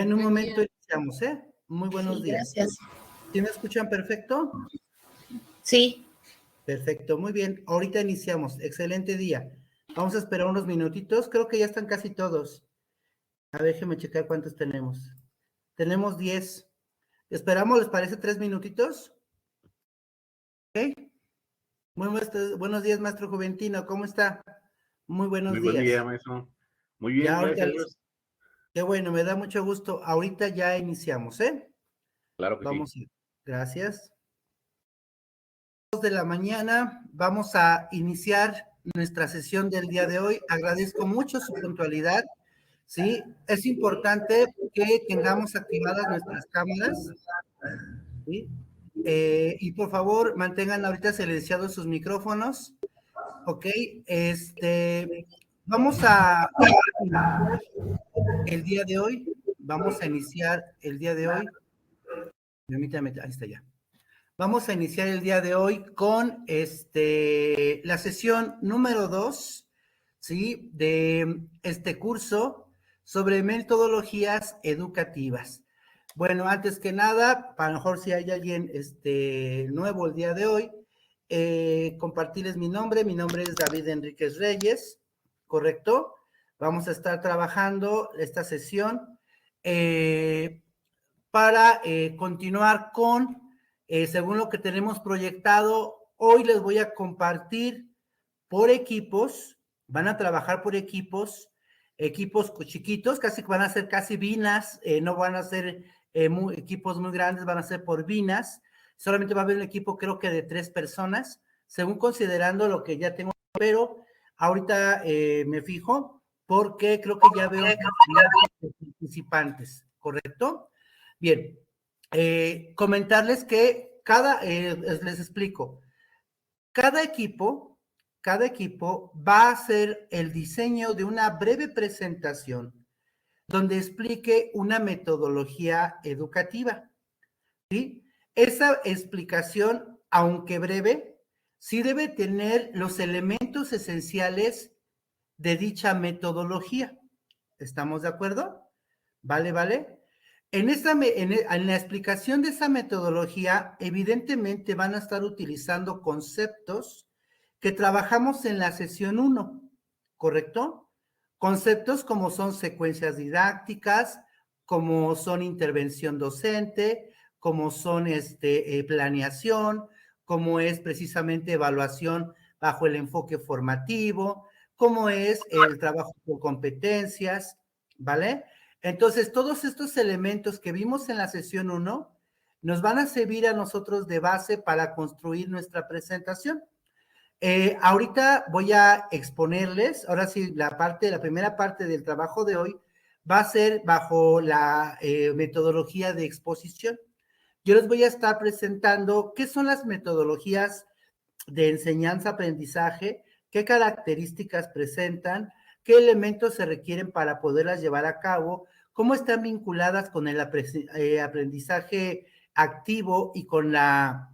En un momento iniciamos, ¿eh? Muy buenos Sí, días. gracias. ¿Sí me escuchan perfecto? Sí. Perfecto, muy bien. Ahorita iniciamos. Excelente día. Vamos a esperar unos minutitos. Creo que ya están casi todos. A ver, déjenme checar cuántos tenemos. Tenemos 10. Esperamos, ¿les parece 3 minutitos? ¿Ok? Muy buenos días, maestro Juventino. ¿Cómo está? Muy buenos Muy días. buen día, maestro. Muy bien, Ya ahorita gracias a Dios. Qué bueno, me da mucho gusto. Ahorita ya iniciamos, ¿eh? Claro que Vamos sí. a ir. Gracias. De la mañana, vamos a iniciar nuestra sesión del día de hoy. Agradezco mucho su puntualidad. Sí, es importante que tengamos activadas nuestras cámaras. ¿Sí? Y por favor, mantengan ahorita silenciados sus micrófonos. Ok, vamos a iniciar el día de hoy. Vamos a iniciar el día de hoy. Permítame, ahí está ya. Vamos a iniciar el día de hoy con la sesión número 2, ¿sí? De este curso sobre metodologías educativas. Bueno, antes que nada, para lo mejor si hay alguien nuevo el día de hoy, compartirles mi nombre es David Enríquez Reyes, ¿correcto? Vamos a estar trabajando esta sesión para continuar con según lo que tenemos proyectado. Hoy les voy a compartir por equipos, van a trabajar por equipos chiquitos, casi van a ser casi binas, no van a ser equipos muy grandes, van a ser por binas, solamente va a haber un equipo creo que de 3 personas, según considerando lo que ya tengo, pero ahorita me fijo, porque creo que ya veo participantes, ¿correcto? Bien, comentarles que les explico, cada equipo va a hacer el diseño de una breve presentación donde explique una metodología educativa, ¿sí? Esa explicación, aunque breve, sí debe tener los elementos esenciales de dicha metodología. ¿Estamos de acuerdo? ¿Vale? En la explicación de esa metodología, evidentemente van a estar utilizando conceptos que trabajamos en la sesión 1, ¿correcto? Conceptos como son secuencias didácticas, como son intervención docente, como son planeación, como es precisamente evaluación bajo el enfoque formativo, como es el trabajo por competencias, ¿vale? Entonces, todos estos elementos que vimos en la sesión 1 nos van a servir a nosotros de base para construir nuestra presentación. Ahorita voy a exponerles, ahora sí, la primera parte del trabajo de hoy va a ser bajo la metodología de exposición. Yo les voy a estar presentando qué son las metodologías de enseñanza-aprendizaje, qué características presentan, qué elementos se requieren para poderlas llevar a cabo, cómo están vinculadas con el aprendizaje activo y con la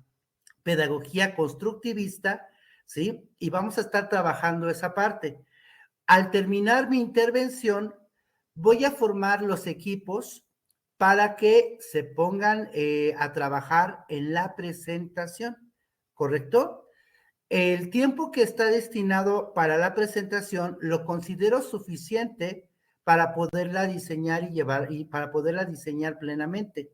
pedagogía constructivista, ¿sí? Y vamos a estar trabajando esa parte. Al terminar mi intervención, voy a formar los equipos para que se pongan a trabajar en la presentación, ¿correcto? El tiempo que está destinado para la presentación lo considero suficiente para poderla diseñar y para poderla diseñar plenamente.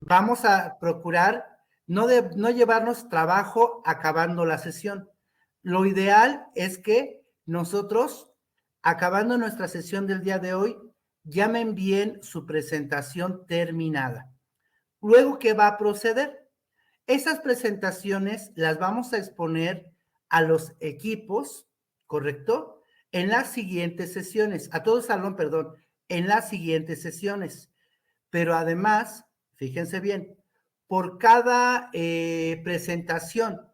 Vamos a procurar no llevarnos trabajo acabando la sesión. Lo ideal es que nosotros, acabando nuestra sesión del día de hoy, ya me envíen su presentación terminada. Luego, ¿qué va a proceder? Esas presentaciones las vamos a exponer a los equipos, ¿correcto? En las siguientes sesiones, a todo salón, perdón, en las siguientes sesiones. Pero además, fíjense bien, por cada presentación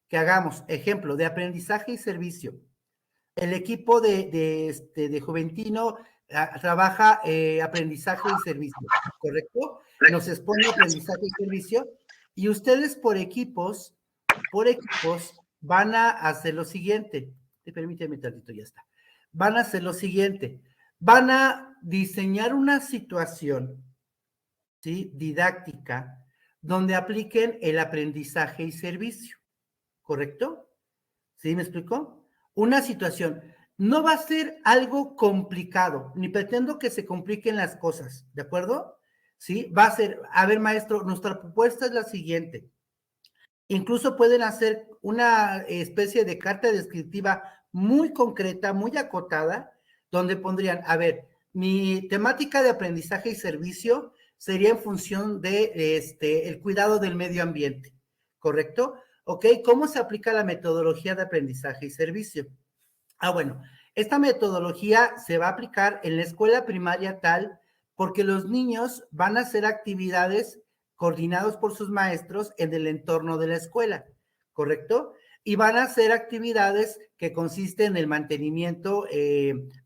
que hagamos, ejemplo, de aprendizaje y servicio, el equipo de Juventino trabaja aprendizaje y servicio, ¿correcto? Nos expone aprendizaje y servicio, y ustedes por equipos van a hacer lo siguiente. Permíteme tantito, ya está. Van a hacer lo siguiente. Van a diseñar una situación, ¿sí?, didáctica, donde apliquen el aprendizaje y servicio, ¿correcto? ¿Sí me explicó? Una situación. No va a ser algo complicado, ni pretendo que se compliquen las cosas, ¿de acuerdo? ¿Sí? Va a ser, a ver, maestro, nuestra propuesta es la siguiente. Incluso pueden hacer una especie de carta descriptiva muy concreta, muy acotada, donde pondrían, a ver, mi temática de aprendizaje y servicio sería en función de el cuidado del medio ambiente, ¿correcto? ¿Ok? ¿Cómo se aplica la metodología de aprendizaje y servicio? Bueno, esta metodología se va a aplicar en la escuela primaria tal porque los niños van a hacer actividades coordinados por sus maestros en el entorno de la escuela, ¿correcto? Y van a hacer actividades que consisten en el mantenimiento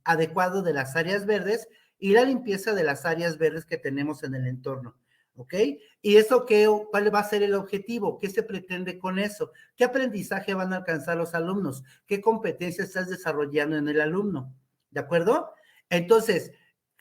adecuado de las áreas verdes y la limpieza de las áreas verdes que tenemos en el entorno, ¿ok? ¿Y eso cuál va a ser el objetivo? ¿Qué se pretende con eso? ¿Qué aprendizaje van a alcanzar los alumnos? ¿Qué competencias estás desarrollando en el alumno? ¿De acuerdo? Entonces,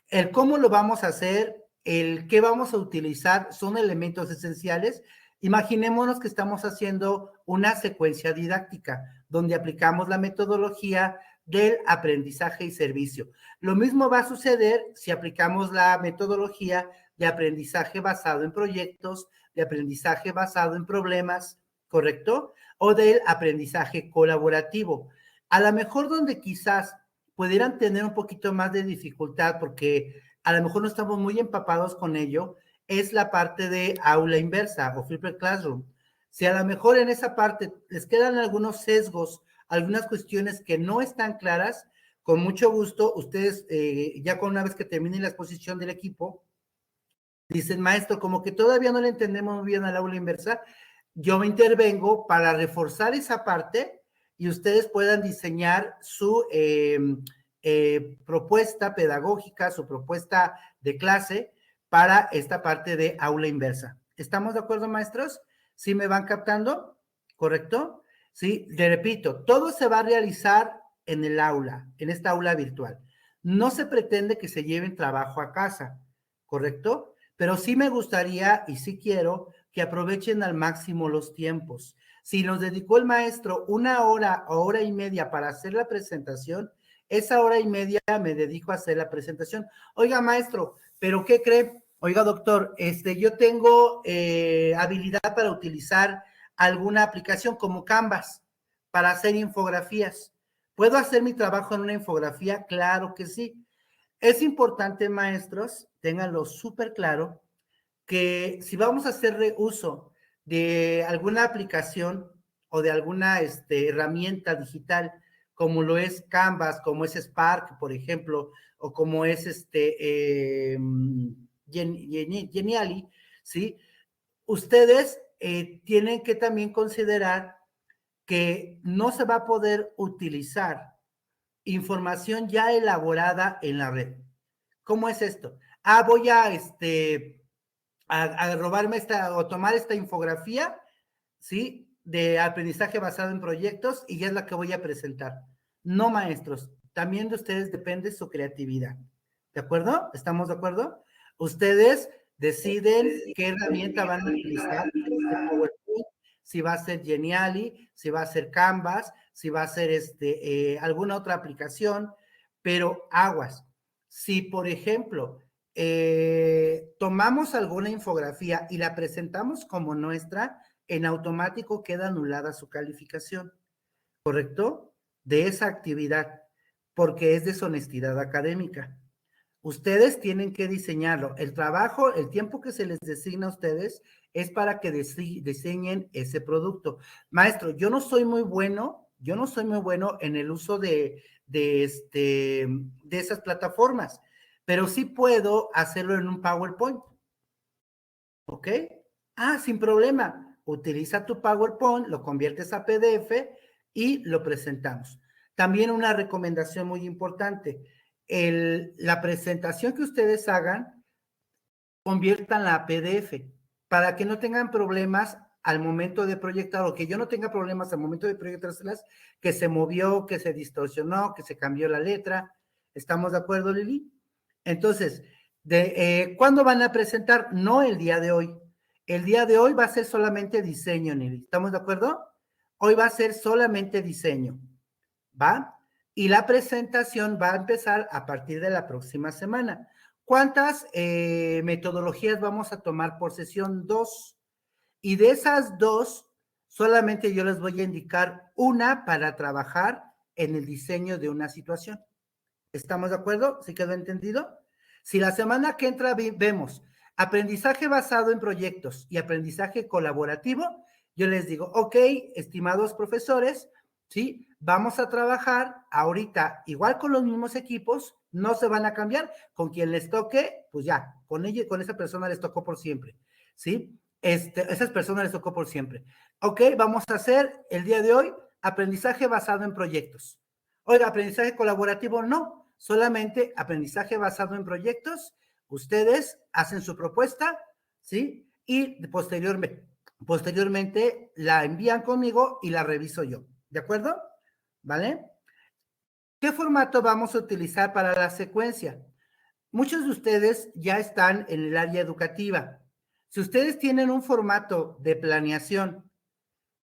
el cómo lo vamos a hacer, el qué vamos a utilizar, son elementos esenciales. Imaginémonos que estamos haciendo una secuencia didáctica donde aplicamos la metodología del aprendizaje y servicio. Lo mismo va a suceder si aplicamos la metodología de aprendizaje basado en proyectos, de aprendizaje basado en problemas, ¿correcto? O del aprendizaje colaborativo. A lo mejor donde quizás pudieran tener un poquito más de dificultad porque a lo mejor no estamos muy empapados con ello, es la parte de aula inversa o flipped classroom. Si a lo mejor en esa parte les quedan algunos sesgos, algunas cuestiones que no están claras, con mucho gusto, ustedes ya con una vez que termine la exposición del equipo, dicen, maestro, como que todavía no le entendemos muy bien al aula inversa, yo me intervengo para reforzar esa parte y ustedes puedan diseñar su propuesta pedagógica, su propuesta de clase para esta parte de aula inversa. ¿Estamos de acuerdo, maestros? ¿Sí me van captando? ¿Correcto? Sí, le repito, todo se va a realizar en el aula, en esta aula virtual. No se pretende que se lleven trabajo a casa, ¿correcto? Pero sí me gustaría y sí quiero que aprovechen al máximo los tiempos. Si nos dedicó el maestro 1 hora o hora y media para hacer la presentación, esa hora y media me dedico a hacer la presentación. Oiga, maestro, ¿pero qué cree? Oiga, doctor, yo tengo habilidad para utilizar alguna aplicación como Canvas para hacer infografías. ¿Puedo hacer mi trabajo en una infografía? Claro que sí. Es importante, maestros, ténganlo súper claro, que si vamos a hacer uso de alguna aplicación o de alguna herramienta digital, como lo es Canvas, como es Spark, por ejemplo, o como es Genially, ¿sí? Ustedes tienen que también considerar que no se va a poder utilizar información ya elaborada en la red. ¿Cómo es esto? Voy a robarme o tomar esta infografía, ¿sí? De aprendizaje basado en proyectos y ya es la que voy a presentar. No, maestros, también de ustedes depende su creatividad. ¿De acuerdo? ¿Estamos de acuerdo? Ustedes deciden qué herramienta van a utilizar, si va a ser Genially, si va a ser Canvas, si va a ser alguna otra aplicación, pero aguas. Si, por ejemplo, tomamos alguna infografía y la presentamos como nuestra, en automático queda anulada su calificación, ¿correcto? De esa actividad, porque es deshonestidad académica. Ustedes tienen que diseñarlo. El trabajo, el tiempo que se les designa a ustedes es para que diseñen ese producto. Maestro, yo no soy muy bueno en el uso de esas plataformas, pero sí puedo hacerlo en un PowerPoint. ¿Ok? Sin problema. Utiliza tu PowerPoint, lo conviertes a PDF y lo presentamos. También una recomendación muy importante. La presentación que ustedes hagan, conviértanla a PDF para que no tengan problemas al momento de proyectar o que yo no tenga problemas al momento de proyectárselas, que se movió, que se distorsionó, que se cambió la letra. ¿Estamos de acuerdo, Lili? Entonces, ¿cuándo van a presentar? No el día de hoy. El día de hoy va a ser solamente diseño, Nili. ¿Estamos de acuerdo? Hoy va a ser solamente diseño, ¿va? Y la presentación va a empezar a partir de la próxima semana. ¿Cuántas metodologías vamos a tomar por sesión? 2. Y de esas 2, solamente yo les voy a indicar una para trabajar en el diseño de una situación. ¿Estamos de acuerdo? ¿Sí quedó entendido? Si la semana que entra vemos aprendizaje basado en proyectos y aprendizaje colaborativo, yo les digo, ok, estimados profesores, ¿sí? Vamos a trabajar ahorita igual con los mismos equipos, no se van a cambiar, con quien les toque, pues ya, con ella y con esa persona les tocó por siempre, ¿sí? Esas personas les tocó por siempre. Ok, vamos a hacer el día de hoy aprendizaje basado en proyectos. Oiga, aprendizaje colaborativo no, solamente aprendizaje basado en proyectos. Ustedes hacen su propuesta, ¿sí? Y posteriormente la envían conmigo y la reviso yo. ¿De acuerdo? ¿Vale? ¿Qué formato vamos a utilizar para la secuencia? Muchos de ustedes ya están en el área educativa. Si ustedes tienen un formato de planeación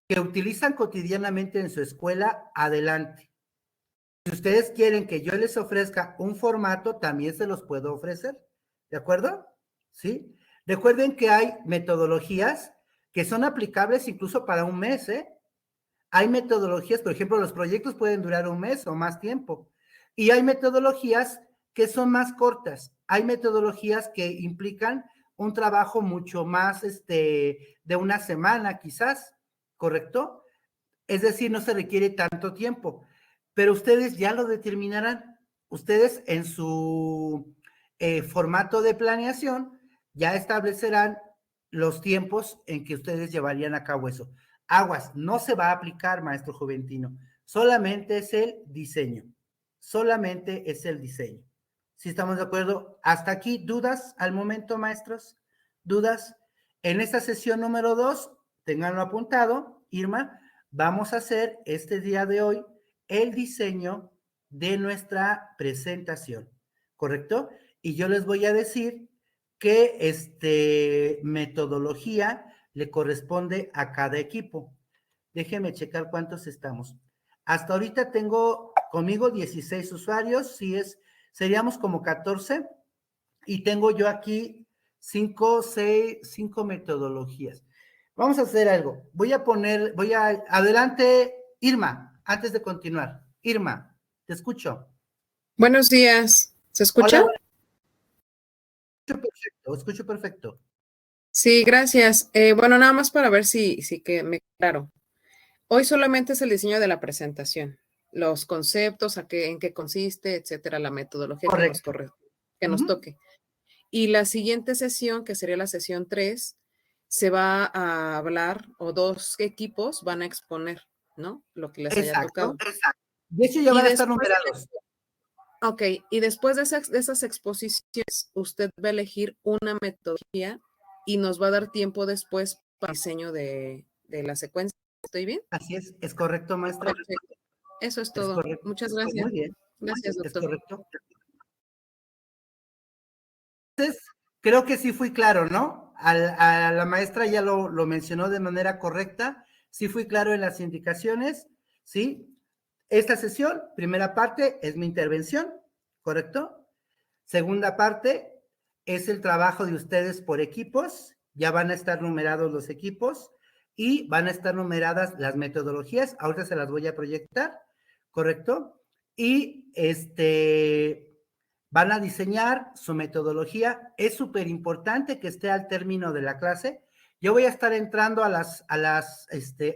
que utilizan cotidianamente en su escuela, adelante. Si ustedes quieren que yo les ofrezca un formato, también se los puedo ofrecer. ¿De acuerdo? ¿Sí? Recuerden que hay metodologías que son aplicables incluso para un mes, ¿eh? Hay metodologías, por ejemplo, los proyectos pueden durar un mes o más tiempo. Y hay metodologías que son más cortas. Hay metodologías que implican un trabajo mucho más de una semana quizás, ¿correcto? Es decir, no se requiere tanto tiempo, pero ustedes ya lo determinarán. Ustedes en su formato de planeación ya establecerán los tiempos en que ustedes llevarían a cabo eso. Aguas, no se va a aplicar, maestro Juventino, solamente es el diseño, solamente es el diseño. ¿Sí estamos de acuerdo? Hasta aquí, ¿dudas al momento, maestros? ¿Dudas? En esta sesión número 2, tenganlo apuntado, Irma, vamos a hacer este día de hoy el diseño de nuestra presentación, ¿correcto? Y yo les voy a decir qué metodología le corresponde a cada equipo. Déjenme checar cuántos estamos. Hasta ahorita tengo conmigo 16 usuarios, seríamos como 14, y tengo yo aquí 5 metodologías. Vamos a hacer algo. Adelante, Irma, antes de continuar. Irma, te escucho. Buenos días. ¿Se escucha? Hola, escucho perfecto. Sí, gracias. Bueno, nada más para ver si que me claro. Hoy solamente es el diseño de la presentación, los conceptos, en qué consiste, etcétera, la metodología que nos toque. Y la siguiente sesión, que sería la sesión 3, se va a hablar, o 2 equipos van a exponer, ¿no? Lo que les haya tocado. Exacto. De hecho, ya van a estar numerados. Ok, y después de esas exposiciones, usted va a elegir una metodología y nos va a dar tiempo después para el diseño de la secuencia. ¿Estoy bien? Así es correcto, maestra. Perfecto. Eso es todo. Muchas gracias. Muy bien. Gracias, doctor. Es correcto. Entonces, creo que sí fui claro, ¿no? A la maestra ya lo mencionó de manera correcta, sí fui claro en las indicaciones, ¿sí? Esta sesión, primera parte, es mi intervención, ¿correcto? Segunda parte, es el trabajo de ustedes por equipos, ya van a estar numerados los equipos y van a estar numeradas las metodologías, ahorita se las voy a proyectar, ¿correcto? Y van a diseñar su metodología. Es súper importante que esté al término de la clase. Yo voy a estar entrando a las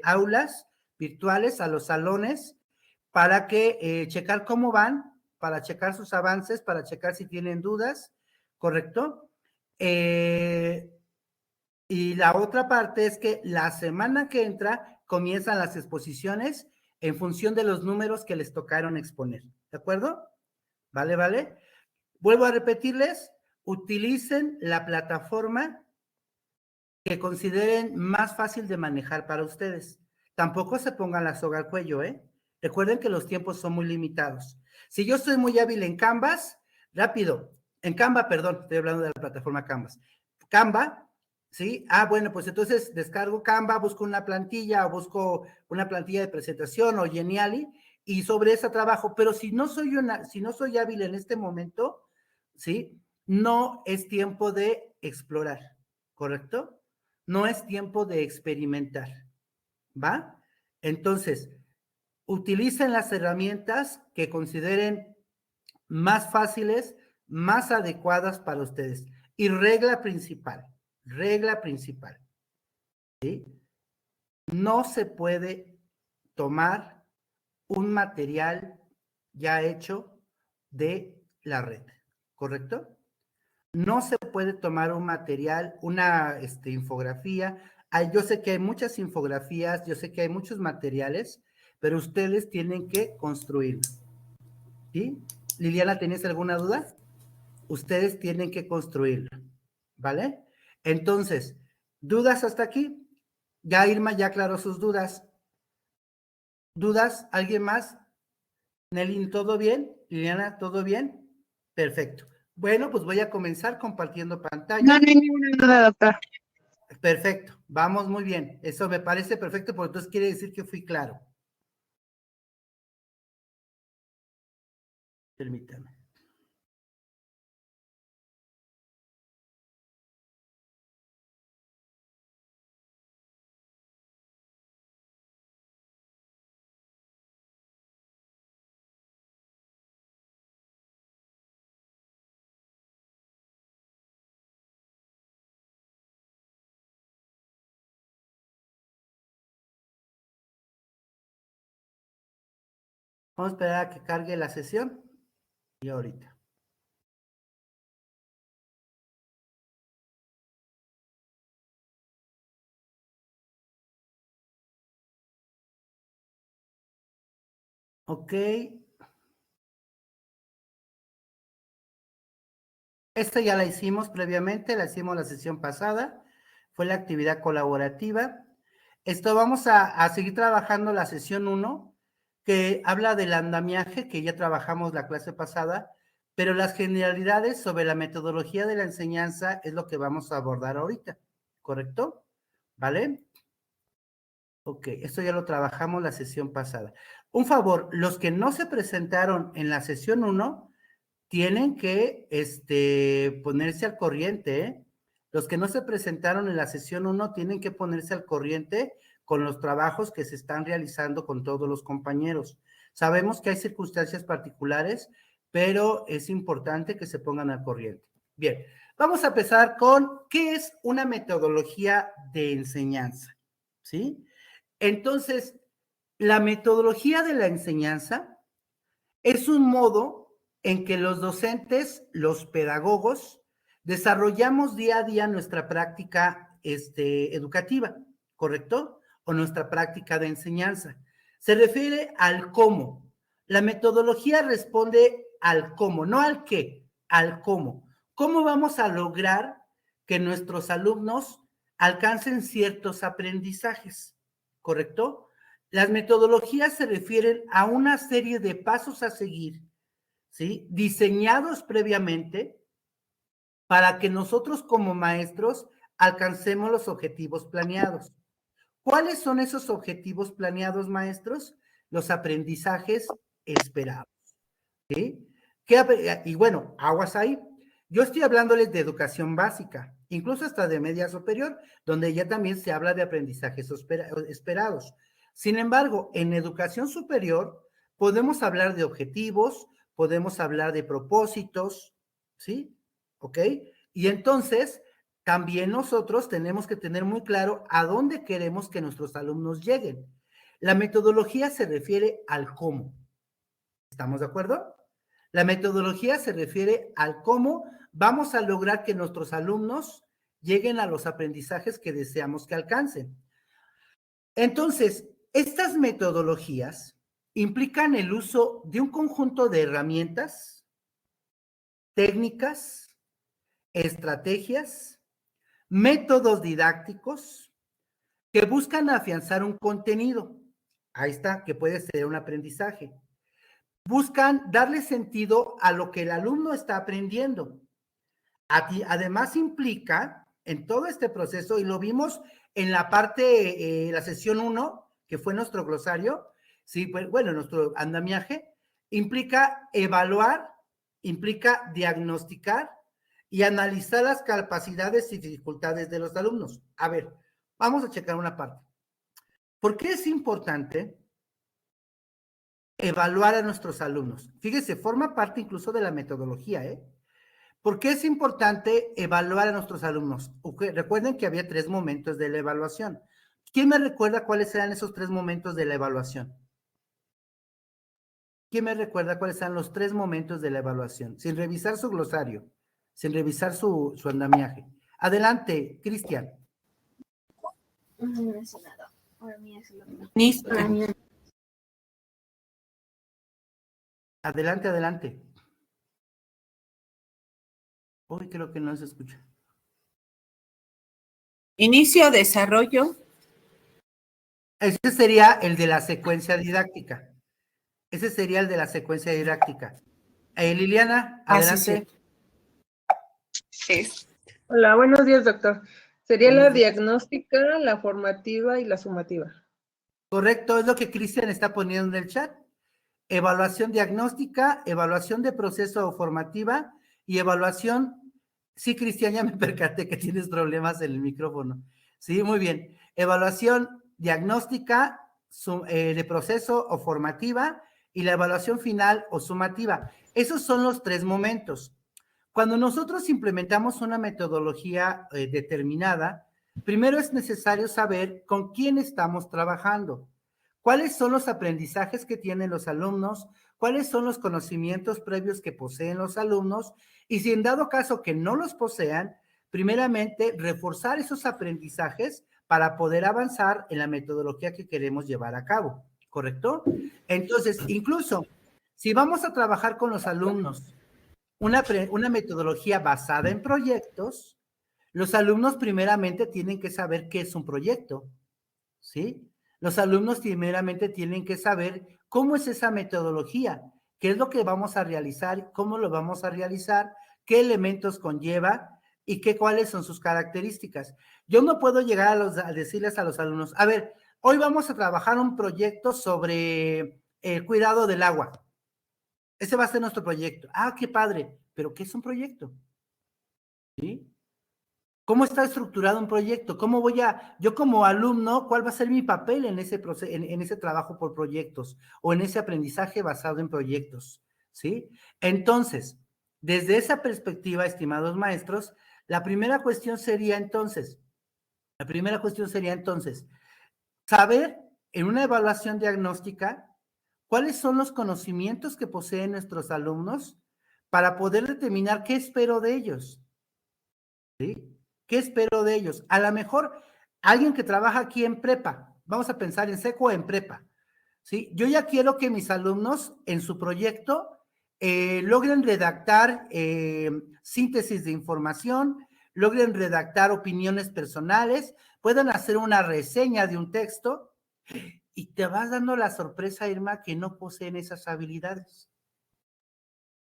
aulas virtuales, a los salones, para que checar cómo van, para checar sus avances, para checar si tienen dudas, ¿correcto? Y la otra parte es que la semana que entra comienzan las exposiciones en función de los números que les tocaron exponer, ¿de acuerdo? ¿Vale? Vuelvo a repetirles, utilicen la plataforma que consideren más fácil de manejar para ustedes. Tampoco se pongan la soga al cuello, ¿eh? Recuerden que los tiempos son muy limitados. Si yo soy muy hábil en Canvas, rápido, En Canva, perdón, estoy hablando de la plataforma Canvas. Canva, ¿sí? Bueno, pues entonces descargo Canva, busco una plantilla, o busco una plantilla de presentación o Geniali, y sobre esa trabajo, pero si no soy hábil en este momento, ¿sí? No es tiempo de explorar, ¿correcto? No es tiempo de experimentar, ¿va? Entonces, utilicen las herramientas que consideren más fáciles, más adecuadas para ustedes. Y regla principal, ¿sí? No se puede tomar un material ya hecho de la red, ¿correcto? No se puede tomar un material, una infografía. Yo sé que hay muchas infografías, yo sé que hay muchos materiales, pero ustedes tienen que construirlo, ¿sí? Liliana, ¿tenías alguna duda? Ustedes tienen que construirlo, ¿vale? Entonces, ¿dudas hasta aquí? Ya Irma ya aclaró sus dudas. ¿Dudas? ¿Alguien más? Nelly, ¿todo bien? Liliana, ¿todo bien? Perfecto. Bueno, pues voy a comenzar compartiendo pantalla. No hay ninguna duda, doctor. Perfecto, vamos muy bien. Eso me parece perfecto, porque entonces quiere decir que fui claro. Permítame. Vamos a esperar a que cargue la sesión y ahorita. Ok. Esta ya la hicimos previamente, la hicimos la sesión pasada. Fue la actividad colaborativa. Esto vamos a seguir trabajando la sesión 1, que habla del andamiaje, que ya trabajamos la clase pasada, pero las generalidades sobre la metodología de la enseñanza es lo que vamos a abordar ahorita, ¿correcto? ¿Vale? Ok, esto ya lo trabajamos la sesión pasada. Un favor, los que no se presentaron en la sesión 1, tienen que ponerse al corriente, ¿eh? Los que no se presentaron en la sesión 1 tienen que ponerse al corriente con los trabajos que se están realizando con todos los compañeros. Sabemos que hay circunstancias particulares, pero es importante que se pongan al corriente. Bien, vamos a empezar con ¿qué es una metodología de enseñanza? ¿Sí? Entonces, la metodología de la enseñanza es un modo en que los docentes, los pedagogos, desarrollamos día a día nuestra práctica educativa, ¿correcto? O nuestra práctica de enseñanza. Se refiere al cómo. La metodología responde al cómo, no al qué, al cómo. ¿Cómo vamos a lograr que nuestros alumnos alcancen ciertos aprendizajes? ¿Correcto? Las metodologías se refieren a una serie de pasos a seguir, ¿sí? Diseñados previamente para que nosotros como maestros alcancemos los objetivos planeados. ¿Cuáles son esos objetivos planeados, maestros? Los aprendizajes esperados, ¿sí? Y bueno, aguas ahí. Yo estoy hablándoles de educación básica, incluso hasta de media superior, donde ya también se habla de aprendizajes esperados. Sin embargo, en educación superior podemos hablar de objetivos, podemos hablar de propósitos, ¿sí? ¿Ok? Y entonces, también nosotros tenemos que tener muy claro a dónde queremos que nuestros alumnos lleguen. La metodología se refiere al cómo. ¿Estamos de acuerdo? La metodología se refiere al cómo vamos a lograr que nuestros alumnos lleguen a los aprendizajes que deseamos que alcancen. Entonces, estas metodologías implican el uso de un conjunto de herramientas, técnicas, estrategias, métodos didácticos que buscan afianzar un contenido. Ahí está, que puede ser un aprendizaje. Buscan darle sentido a lo que el alumno está aprendiendo, Además implica en todo este proceso, y lo vimos en la parte, la sesión 1, que fue nuestro glosario, sí, pues, bueno, nuestro andamiaje, implica evaluar, implica diagnosticar y analizar las capacidades y dificultades de los alumnos. A ver, vamos a checar una parte. ¿Por qué es importante evaluar a nuestros alumnos? Fíjese, forma parte incluso de la metodología, ¿eh? ¿Por qué es importante evaluar a nuestros alumnos? Recuerden que había 3 momentos de la evaluación. ¿Quién me recuerda cuáles eran esos 3 momentos de la evaluación? ¿Quién me recuerda cuáles eran los 3 momentos de la evaluación? Sin revisar su glosario, sin revisar su andamiaje. Adelante, Cristian. Adelante, adelante. Uy, creo que no se escucha. Inicio, desarrollo. Ese sería el de la secuencia didáctica. Ese sería el de la secuencia didáctica. Liliana, adelante. Sí. Hola, buenos días, doctor. Sería Buenos la días. diagnóstica, la formativa y la sumativa. Correcto, es lo que Cristian está poniendo en el chat. Evaluación diagnóstica, evaluación de proceso formativa y evaluación. Sí, Cristian, ya me percaté que tienes problemas en el micrófono. Sí, muy bien. Evaluación diagnóstica de proceso o formativa y la evaluación final o sumativa. Esos son los 3 momentos. Cuando nosotros implementamos una metodología determinada, primero es necesario saber con quién estamos trabajando, cuáles son los aprendizajes que tienen los alumnos, cuáles son los conocimientos previos que poseen los alumnos y si en dado caso que no los posean, primeramente reforzar esos aprendizajes para poder avanzar en la metodología que queremos llevar a cabo, ¿correcto? Entonces, incluso si vamos a trabajar con los alumnos una metodología basada en proyectos, los alumnos primeramente tienen que saber qué es un proyecto, ¿sí? Los alumnos primeramente tienen que saber cómo es esa metodología, qué es lo que vamos a realizar, cómo lo vamos a realizar, qué elementos conlleva y cuáles son sus características. Yo no puedo llegar a decirles a los alumnos, a ver, hoy vamos a trabajar un proyecto sobre el cuidado del agua. Ese va a ser nuestro proyecto. Ah, qué padre. ¿Pero qué es un proyecto? ¿Sí? ¿Cómo está estructurado un proyecto? Yo como alumno, cuál va a ser mi papel en ese proceso, en ese trabajo por proyectos o en ese aprendizaje basado en proyectos? ¿Sí? Entonces, desde esa perspectiva, estimados maestros, la primera cuestión sería entonces, saber en una evaluación diagnóstica cuáles son los conocimientos que poseen nuestros alumnos para poder determinar qué espero de ellos. ¿Sí? ¿Qué espero de ellos? A lo mejor alguien que trabaja aquí en prepa, vamos a pensar en seco o en prepa, ¿sí? Yo ya quiero que mis alumnos en su proyecto logren redactar síntesis de información, logren redactar opiniones personales, puedan hacer una reseña de un texto y te vas dando la sorpresa, Irma, que no poseen esas habilidades.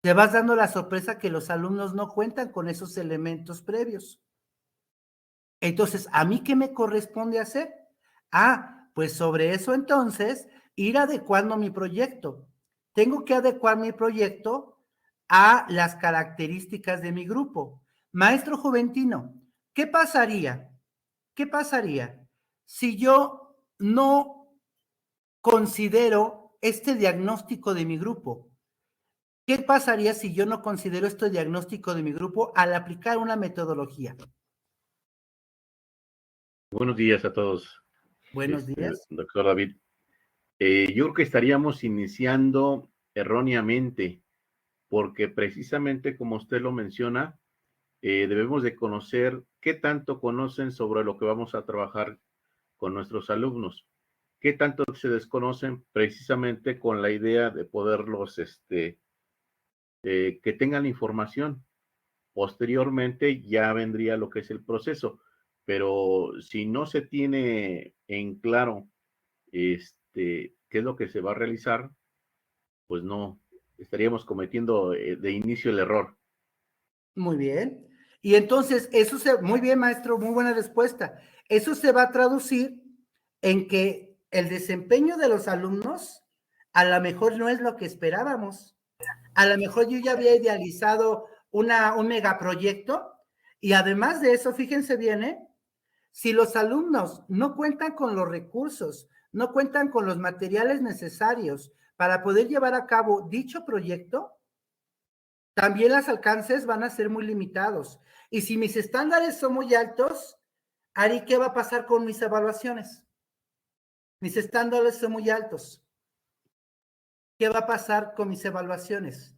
Te vas dando la sorpresa que los alumnos no cuentan con esos elementos previos. Entonces, ¿a mí qué me corresponde hacer? Pues sobre eso entonces, ir adecuando mi proyecto. Tengo que adecuar mi proyecto a las características de mi grupo. Maestro Juventino, ¿qué pasaría? ¿Qué pasaría si yo no considero este diagnóstico de mi grupo? ¿Qué pasaría si yo no considero este diagnóstico de mi grupo al aplicar una metodología? Buenos días a todos. Buenos días. Doctor David. Yo creo que estaríamos iniciando erróneamente, porque precisamente como usted lo menciona, debemos de conocer qué tanto conocen sobre lo que vamos a trabajar con nuestros alumnos, qué tanto se desconocen precisamente con la idea de poderlos, que tengan la información. Posteriormente ya vendría lo que es el proceso, pero si no se tiene en claro qué es lo que se va a realizar, pues no, estaríamos cometiendo de inicio el error. Muy bien. Y entonces, muy bien, maestro, muy buena respuesta. Eso se va a traducir en que el desempeño de los alumnos a lo mejor no es lo que esperábamos. A lo mejor yo ya había idealizado un megaproyecto y además de eso, fíjense bien, si los alumnos no cuentan con los recursos, no cuentan con los materiales necesarios para poder llevar a cabo dicho proyecto, también los alcances van a ser muy limitados. Y si mis estándares son muy altos, Ari, ¿qué va a pasar con mis evaluaciones? Mis estándares son muy altos. ¿Qué va a pasar con mis evaluaciones?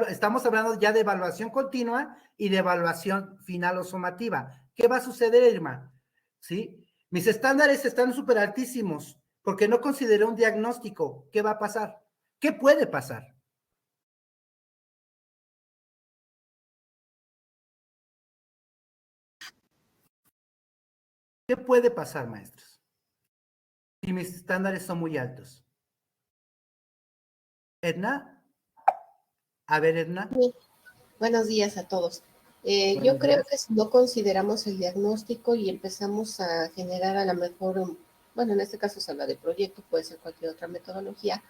Estamos hablando ya de evaluación continua y de evaluación final o sumativa. ¿Qué va a suceder, Irma? ¿Sí? Mis estándares están súper altísimos porque no consideré un diagnóstico. ¿Qué va a pasar? ¿Qué puede pasar? ¿Qué puede pasar, maestros? Si mis estándares son muy altos. ¿Edna? A ver, Edna. Sí. Buenos días a todos. Buenos Yo creo días. que si no consideramos el diagnóstico y empezamos a generar a lo mejor, bueno, en este caso se habla de proyecto, puede ser cualquier otra metodología,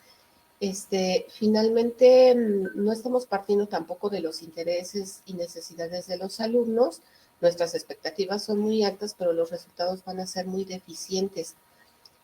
finalmente no estamos partiendo tampoco de los intereses y necesidades de los alumnos. Nuestras expectativas son muy altas, pero los resultados van a ser muy deficientes.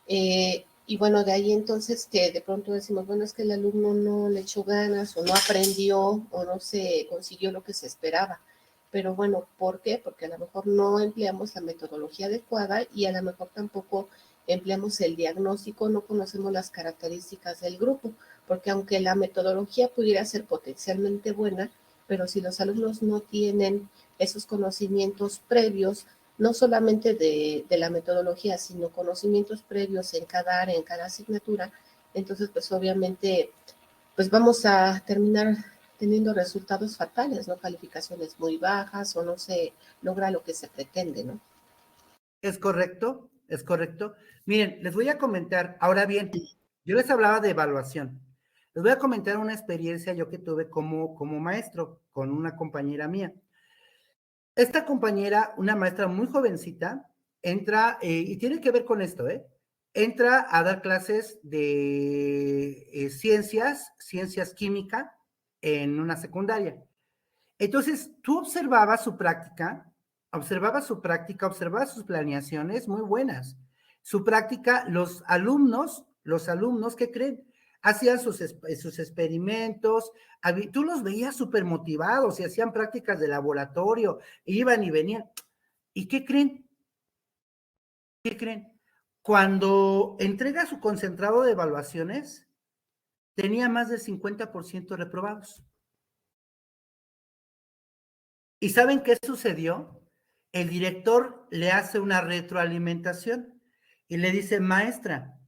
Y bueno, de ahí entonces que de pronto decimos, bueno, es que el alumno no le echó ganas o no aprendió o no se consiguió lo que se esperaba. Pero bueno, ¿por qué? Porque a lo mejor no empleamos la metodología adecuada y a lo mejor tampoco empleamos el diagnóstico, no conocemos las características del grupo, porque aunque la metodología pudiera ser potencialmente buena, pero si los alumnos no tienen esos conocimientos previos, no solamente de la metodología, sino conocimientos previos en cada área, en cada asignatura, entonces pues obviamente pues vamos a terminar teniendo resultados fatales, ¿no? Calificaciones muy bajas o no se logra lo que se pretende, ¿no? Es correcto, es correcto. Miren, les voy a comentar, ahora bien, yo les hablaba de evaluación. Les voy a comentar una experiencia yo que tuve como maestro con una compañera mía. Esta compañera, una maestra muy jovencita, entra, y tiene que ver con esto, entra a dar clases de ciencias química en una secundaria. Entonces, tú observabas su práctica, observabas sus planeaciones muy buenas. Su práctica, los alumnos, ¿qué creen? Hacían sus experimentos, tú los veías súper motivados y hacían prácticas de laboratorio, iban y venían. ¿Y qué creen? ¿Qué creen? Cuando entrega su concentrado de evaluaciones, tenía más del 50% reprobados. ¿Y saben qué sucedió? El director le hace una retroalimentación y le dice, maestra,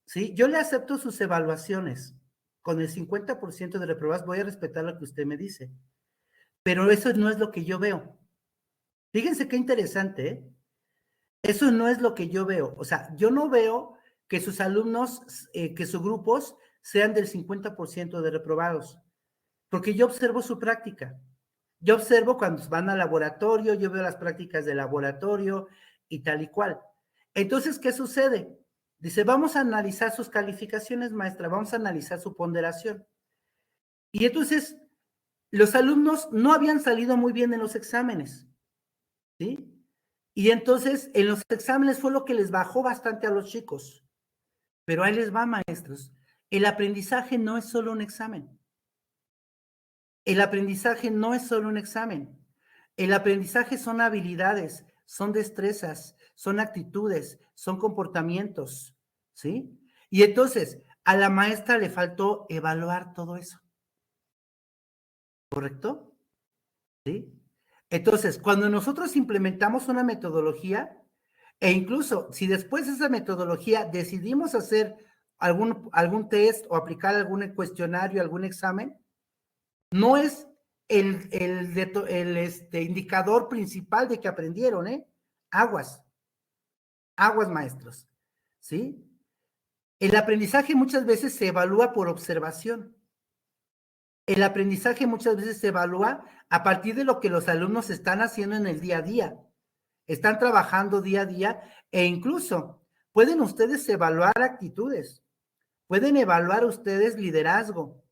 ¿sí? Yo le acepto sus evaluaciones. Con el 50% de reprobados voy a respetar lo que usted me dice. Pero eso no es lo que yo veo. Fíjense qué interesante, ¿eh? Eso no es lo que yo veo. O sea, yo no veo que sus alumnos, que sus grupos sean del 50% de reprobados, porque yo observo su práctica. Yo observo cuando van al laboratorio, yo veo las prácticas de laboratorio y tal y cual. Entonces, ¿qué sucede? Dice, vamos a analizar sus calificaciones, maestra, vamos a analizar su ponderación. Y entonces, los alumnos no habían salido muy bien en los exámenes, ¿sí? Y entonces, en los exámenes fue lo que les bajó bastante a los chicos. Pero ahí les va, maestros. El aprendizaje no es solo un examen. El aprendizaje no es solo un examen. El aprendizaje son habilidades, son destrezas, son actitudes, son comportamientos, ¿sí? Y entonces, a la maestra le faltó evaluar todo eso. ¿Correcto? ¿Sí? Entonces, cuando nosotros implementamos una metodología, e incluso si después de esa metodología decidimos hacer algún test o aplicar algún cuestionario, algún examen, no es el indicador principal de que aprendieron, Aguas, maestros, ¿sí? El aprendizaje muchas veces se evalúa por observación. El aprendizaje muchas veces se evalúa a partir de lo que los alumnos están haciendo en el día a día. Están trabajando día a día e incluso pueden ustedes evaluar actitudes, pueden evaluar ustedes liderazgo,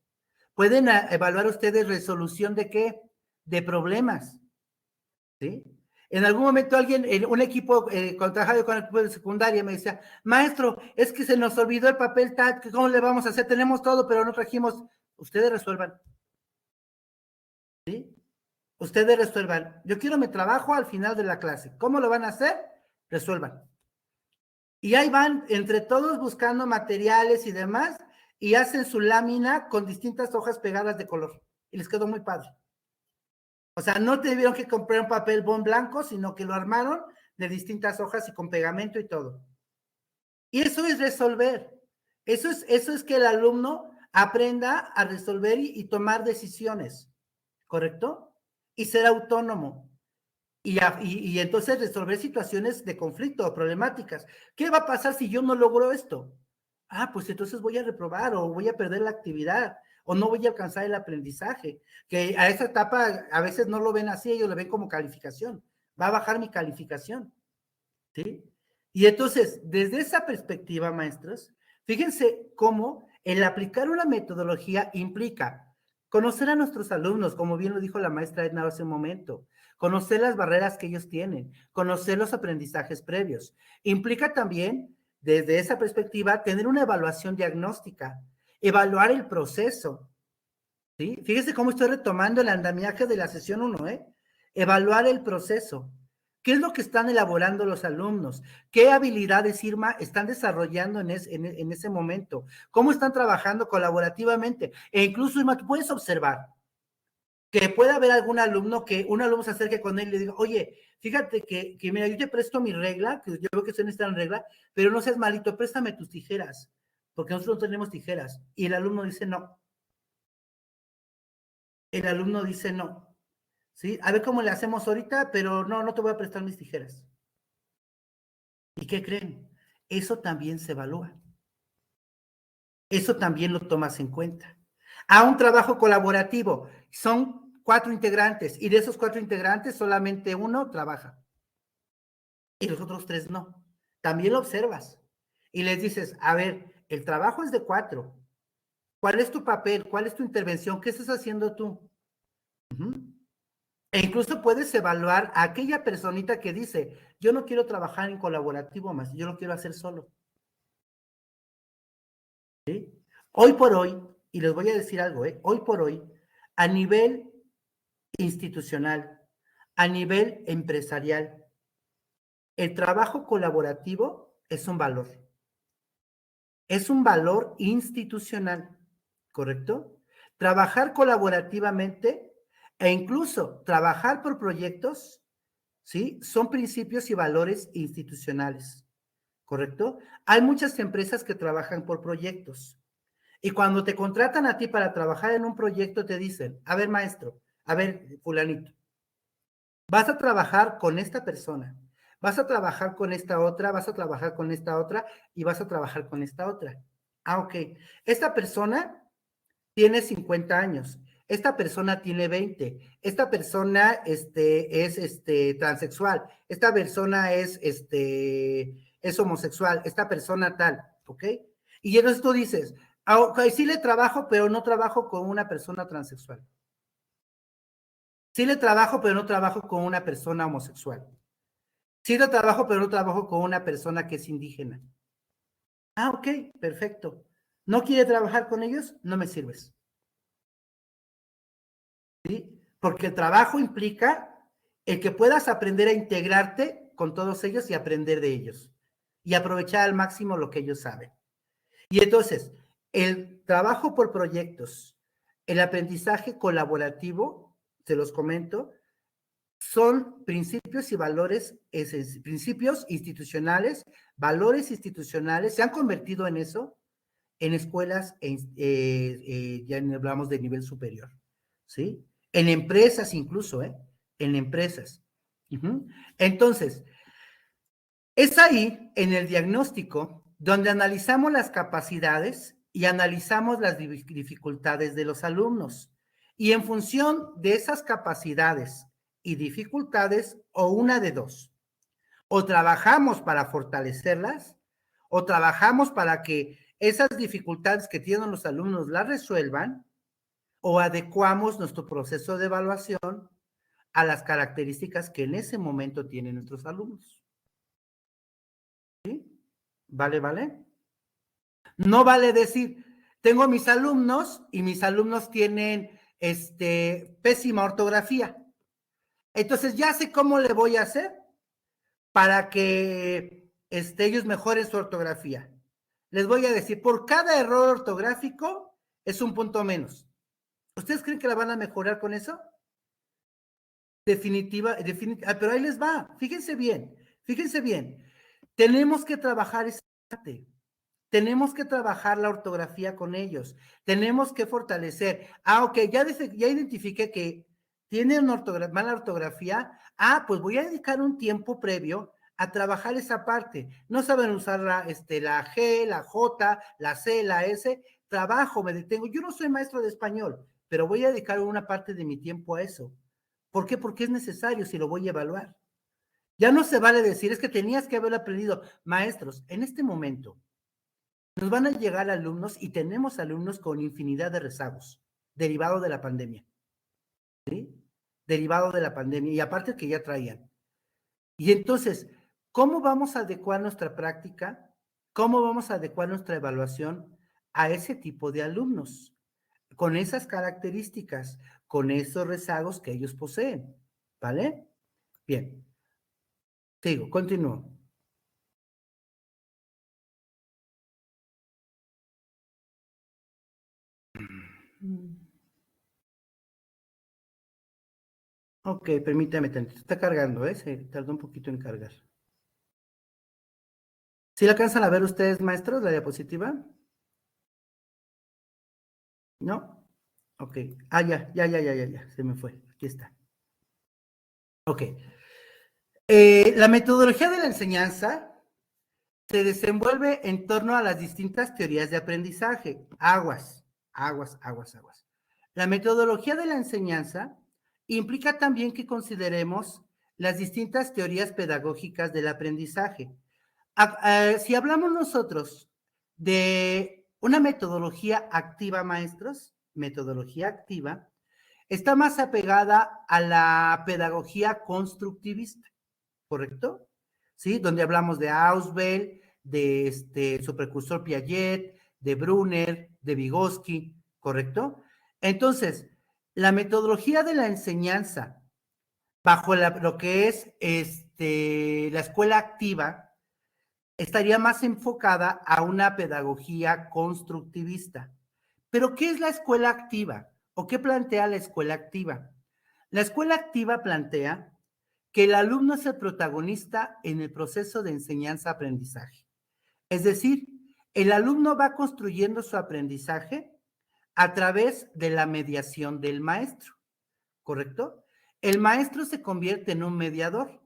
pueden evaluar ustedes resolución de qué, de problemas, ¿sí? En algún momento alguien, un equipo, cuando trabajaba con el equipo de secundaria, me decía, maestro, es que se nos olvidó el papel tal, ¿cómo le vamos a hacer? Tenemos todo, pero no trajimos. Ustedes resuelvan, ¿sí? Ustedes resuelvan. Yo quiero mi trabajo al final de la clase. ¿Cómo lo van a hacer? Resuelvan. Y ahí van entre todos buscando materiales y demás, y hacen su lámina con distintas hojas pegadas de color. Y les quedó muy padre. O sea, no tuvieron que comprar un papel bond blanco, sino que lo armaron de distintas hojas y con pegamento y todo. Y eso es resolver. Eso es que el alumno aprenda a resolver y tomar decisiones, ¿correcto? Y ser autónomo. Y entonces resolver situaciones de conflicto o problemáticas. ¿Qué va a pasar si yo no logro esto? Ah, pues entonces voy a reprobar o voy a perder la actividad o no voy a alcanzar el aprendizaje. Que a esa etapa a veces no lo ven así, ellos lo ven como calificación. Va a bajar mi calificación, ¿sí? Y entonces, desde esa perspectiva, maestros, fíjense cómo el aplicar una metodología implica conocer a nuestros alumnos, como bien lo dijo la maestra Edna hace un momento, conocer las barreras que ellos tienen, conocer los aprendizajes previos. Implica también, desde esa perspectiva, tener una evaluación diagnóstica, evaluar el proceso, ¿sí? Fíjense cómo estoy retomando el andamiaje de la sesión 1, Evaluar el proceso. ¿Qué es lo que están elaborando los alumnos? ¿Qué habilidades, Irma, están desarrollando en ese momento? ¿Cómo están trabajando colaborativamente? E incluso, Irma, tú puedes observar que puede haber algún alumno que un alumno se acerque con él y le diga, oye, fíjate que mira, yo te presto mi regla, que yo veo que ustedes están en regla, pero no seas malito, préstame tus tijeras, porque nosotros no tenemos tijeras. Y el alumno dice no. El alumno dice no. ¿Sí? A ver cómo le hacemos ahorita, pero no te voy a prestar mis tijeras. ¿Y qué creen? Eso también se evalúa. Eso también lo tomas en cuenta. A un trabajo colaborativo, son 4 integrantes, y de esos 4 integrantes solamente uno trabaja. Y los otros 3 no. También lo observas. Y les dices, a ver, el trabajo es de 4. ¿Cuál es tu papel? ¿Cuál es tu intervención? ¿Qué estás haciendo tú? E incluso puedes evaluar a aquella personita que dice, yo no quiero trabajar en colaborativo más, yo lo quiero hacer solo. ¿Sí? Hoy por hoy, y les voy a decir algo, hoy por hoy, a nivel institucional, a nivel empresarial, el trabajo colaborativo es un valor. Es un valor institucional, ¿correcto? Trabajar colaborativamente e incluso trabajar por proyectos, ¿sí? Son principios y valores institucionales, ¿correcto? Hay muchas empresas que trabajan por proyectos y cuando te contratan a ti para trabajar en un proyecto te dicen, a ver maestro, a ver fulanito, vas a trabajar con esta persona, vas a trabajar con esta otra, vas a trabajar con esta otra y vas a trabajar con esta otra. Ah, ok. Esta persona tiene 50 años. Esta persona tiene 20. Esta persona es transexual. Esta persona es homosexual. Esta persona tal, ¿ok? Y entonces tú dices, ok, sí le trabajo, pero no trabajo con una persona transexual. Sí le trabajo, pero no trabajo con una persona homosexual. Sí le trabajo, pero no trabajo con una persona que es indígena. Ah, ok, perfecto. ¿No quiere trabajar con ellos? No me sirves. ¿Sí? Porque el trabajo implica el que puedas aprender a integrarte con todos ellos y aprender de ellos y aprovechar al máximo lo que ellos saben. Y entonces, el trabajo por proyectos, el aprendizaje colaborativo, se los comento, son principios y valores, principios institucionales, valores institucionales, se han convertido en eso en escuelas, ya hablamos de nivel superior, ¿sí? En empresas incluso, en empresas. Entonces, es ahí, en el diagnóstico, donde analizamos las capacidades y analizamos las dificultades de los alumnos. Y en función de esas capacidades y dificultades, o una de dos, o trabajamos para fortalecerlas, o trabajamos para que esas dificultades que tienen los alumnos las resuelvan, o adecuamos nuestro proceso de evaluación a las características que en ese momento tienen nuestros alumnos. ¿Sí? ¿Vale, vale? No vale decir, tengo mis alumnos y mis alumnos tienen pésima ortografía. Entonces ya sé cómo le voy a hacer para que ellos mejoren su ortografía. Les voy a decir, por cada error ortográfico es un punto menos. ¿Ustedes creen que la van a mejorar con eso? Definitiva, pero ahí les va. Fíjense bien. Tenemos que trabajar esa parte. Tenemos que trabajar la ortografía con ellos. Tenemos que fortalecer. Ok, ya identifiqué que tienen mala ortografía. Pues voy a dedicar un tiempo previo a trabajar esa parte. No saben usar la G, la J, la C, la S. Trabajo, me detengo. Yo no soy maestro de español, pero voy a dedicar una parte de mi tiempo a eso. ¿Por qué? Porque es necesario si lo voy a evaluar. Ya no se vale decir, es que tenías que haber aprendido. Maestros, en este momento, nos van a llegar alumnos y tenemos alumnos con infinidad de rezagos, derivado de la pandemia. ¿Sí? Derivado de la pandemia, y aparte que ya traían. Y entonces, ¿cómo vamos a adecuar nuestra práctica? ¿Cómo vamos a adecuar nuestra evaluación a ese tipo de alumnos? Con esas características, con esos rezagos que ellos poseen. ¿Vale? Bien. Sigo, continúo. Ok, permítame tantito. Está cargando, se tardó un poquito en cargar. ¿Sí la alcanzan a ver ustedes, maestros, la diapositiva? ¿No? Ok. Ya. Se me fue. Aquí está. Ok. La metodología de la enseñanza se desenvuelve en torno a las distintas teorías de aprendizaje. Aguas. La metodología de la enseñanza implica también que consideremos las distintas teorías pedagógicas del aprendizaje. Si hablamos nosotros de una metodología activa, maestros, metodología activa, está más apegada a la pedagogía constructivista, ¿correcto? ¿Sí? Donde hablamos de Ausubel, de su precursor Piaget, de Brunner, de Vygotsky, ¿correcto? Entonces, la metodología de la enseñanza bajo lo que es la escuela activa estaría más enfocada a una pedagogía constructivista. ¿Pero qué es la escuela activa? ¿O qué plantea la escuela activa? La escuela activa plantea que el alumno es el protagonista en el proceso de enseñanza-aprendizaje. Es decir, el alumno va construyendo su aprendizaje a través de la mediación del maestro, ¿correcto? El maestro se convierte en un mediador,